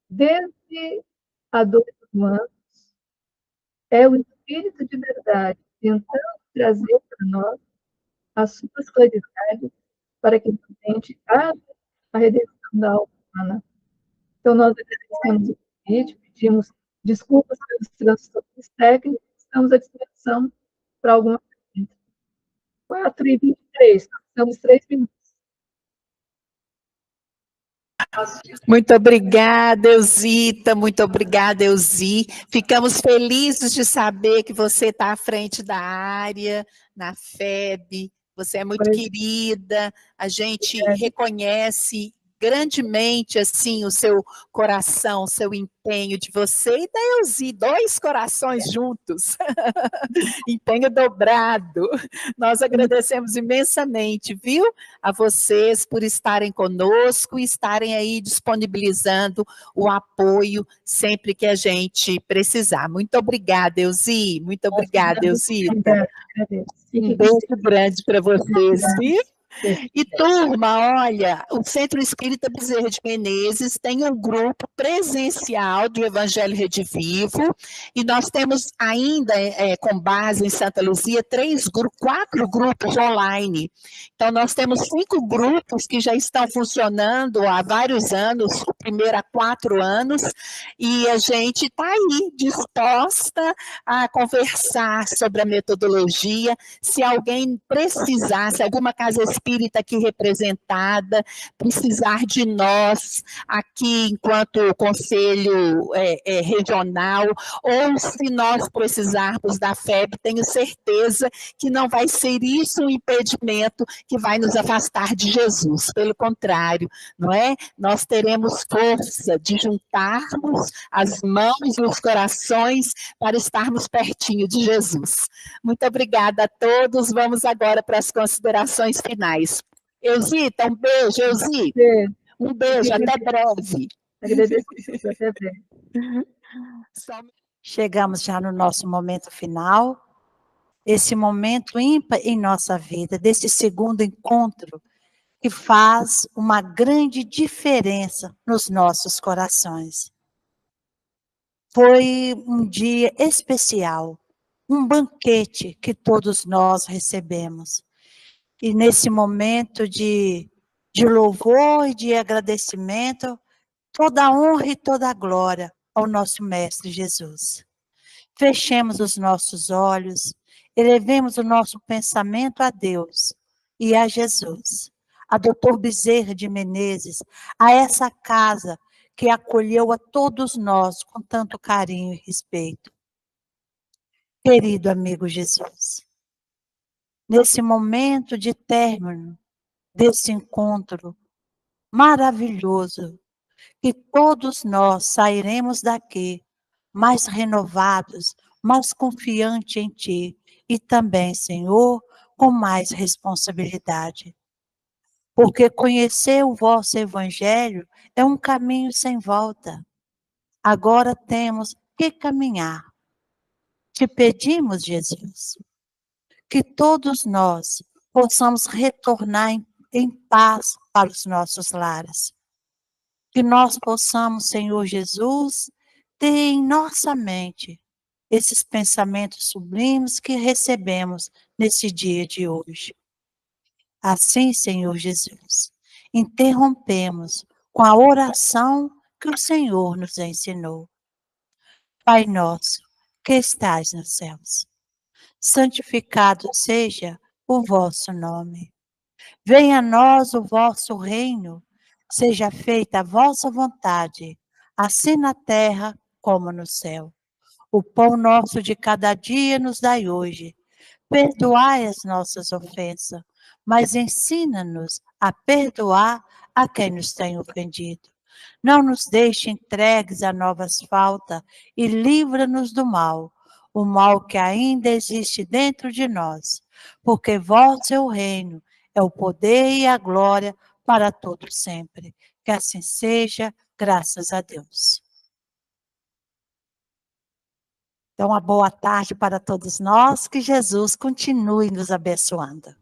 desde há 2 anos, é o Espírito de verdade tentando trazer para nós as suas claridades para que a gente haja a redenção da alma humana. Então, nós agradecemos o convite, pedimos desculpas pelos transtornos técnicos, estamos à disposição para alguma pergunta. 4h23, estamos 3 minutos. Muito obrigada, Elzita, muito obrigada, Elzi. Ficamos felizes de saber que você está à frente da área, na FEB, você é muito querida, a gente reconhece grandemente, assim, o seu coração, o seu empenho de você e da Elzi, 2 corações juntos, empenho dobrado. Nós agradecemos imensamente, viu, a vocês por estarem conosco e estarem aí disponibilizando o apoio sempre que a gente precisar. Muito obrigada, Elzi, muito obrigada, Elzita. Um beijo grande para vocês, viu? E, turma, olha, o Centro Espírita Bezerra de Menezes tem um grupo presencial do Evangelho Redivivo, e nós temos ainda, com base em Santa Luzia, 4 grupos online. Então, nós temos 5 grupos que já estão funcionando há vários anos, o primeiro há 4 anos, e a gente está aí disposta a conversar sobre a metodologia. Se alguém precisar, se alguma casa espírita aqui representada precisar de nós aqui enquanto conselho regional, ou se nós precisarmos da FEB, tenho certeza que não vai ser isso um impedimento que vai nos afastar de Jesus, pelo contrário, não é? Nós teremos força de juntarmos as mãos e os corações para estarmos pertinho de Jesus. Muito obrigada a todos, vamos agora para as considerações finais. Elzita, um beijo, Elzi. Um beijo, até breve. Agradeço, até breve. Chegamos já no nosso momento final, esse momento ímpar em nossa vida, desse segundo encontro, que faz uma grande diferença nos nossos corações. Foi um dia especial, um banquete que todos nós recebemos. E nesse momento de louvor e de agradecimento, toda a honra e toda a glória ao nosso Mestre Jesus. Fechemos os nossos olhos, elevemos o nosso pensamento a Deus e a Jesus, a Dr. Bezerra de Menezes, a essa casa que acolheu a todos nós com tanto carinho e respeito. Querido amigo Jesus, nesse momento de término desse encontro maravilhoso, que todos nós sairemos daqui mais renovados, mais confiantes em Ti e também, Senhor, com mais responsabilidade. Porque conhecer o vosso Evangelho é um caminho sem volta. Agora temos que caminhar. Te pedimos, Jesus, que todos nós possamos retornar em paz para os nossos lares. Que nós possamos, Senhor Jesus, ter em nossa mente esses pensamentos sublimes que recebemos nesse dia de hoje. Assim, Senhor Jesus, interrompemos com a oração que o Senhor nos ensinou. Pai nosso, que estais nos céus, santificado seja o vosso nome. Venha a nós o vosso reino, seja feita a vossa vontade, assim na terra como no céu. O pão nosso de cada dia nos dai hoje. Perdoai as nossas ofensas, mas ensina-nos a perdoar a quem nos tem ofendido. Não nos deixe entregues a novas faltas e livra-nos do mal, o mal que ainda existe dentro de nós, porque vosso é o reino, é o poder e a glória para todos sempre. Que assim seja, graças a Deus. Então, uma boa tarde para todos nós, que Jesus continue nos abençoando.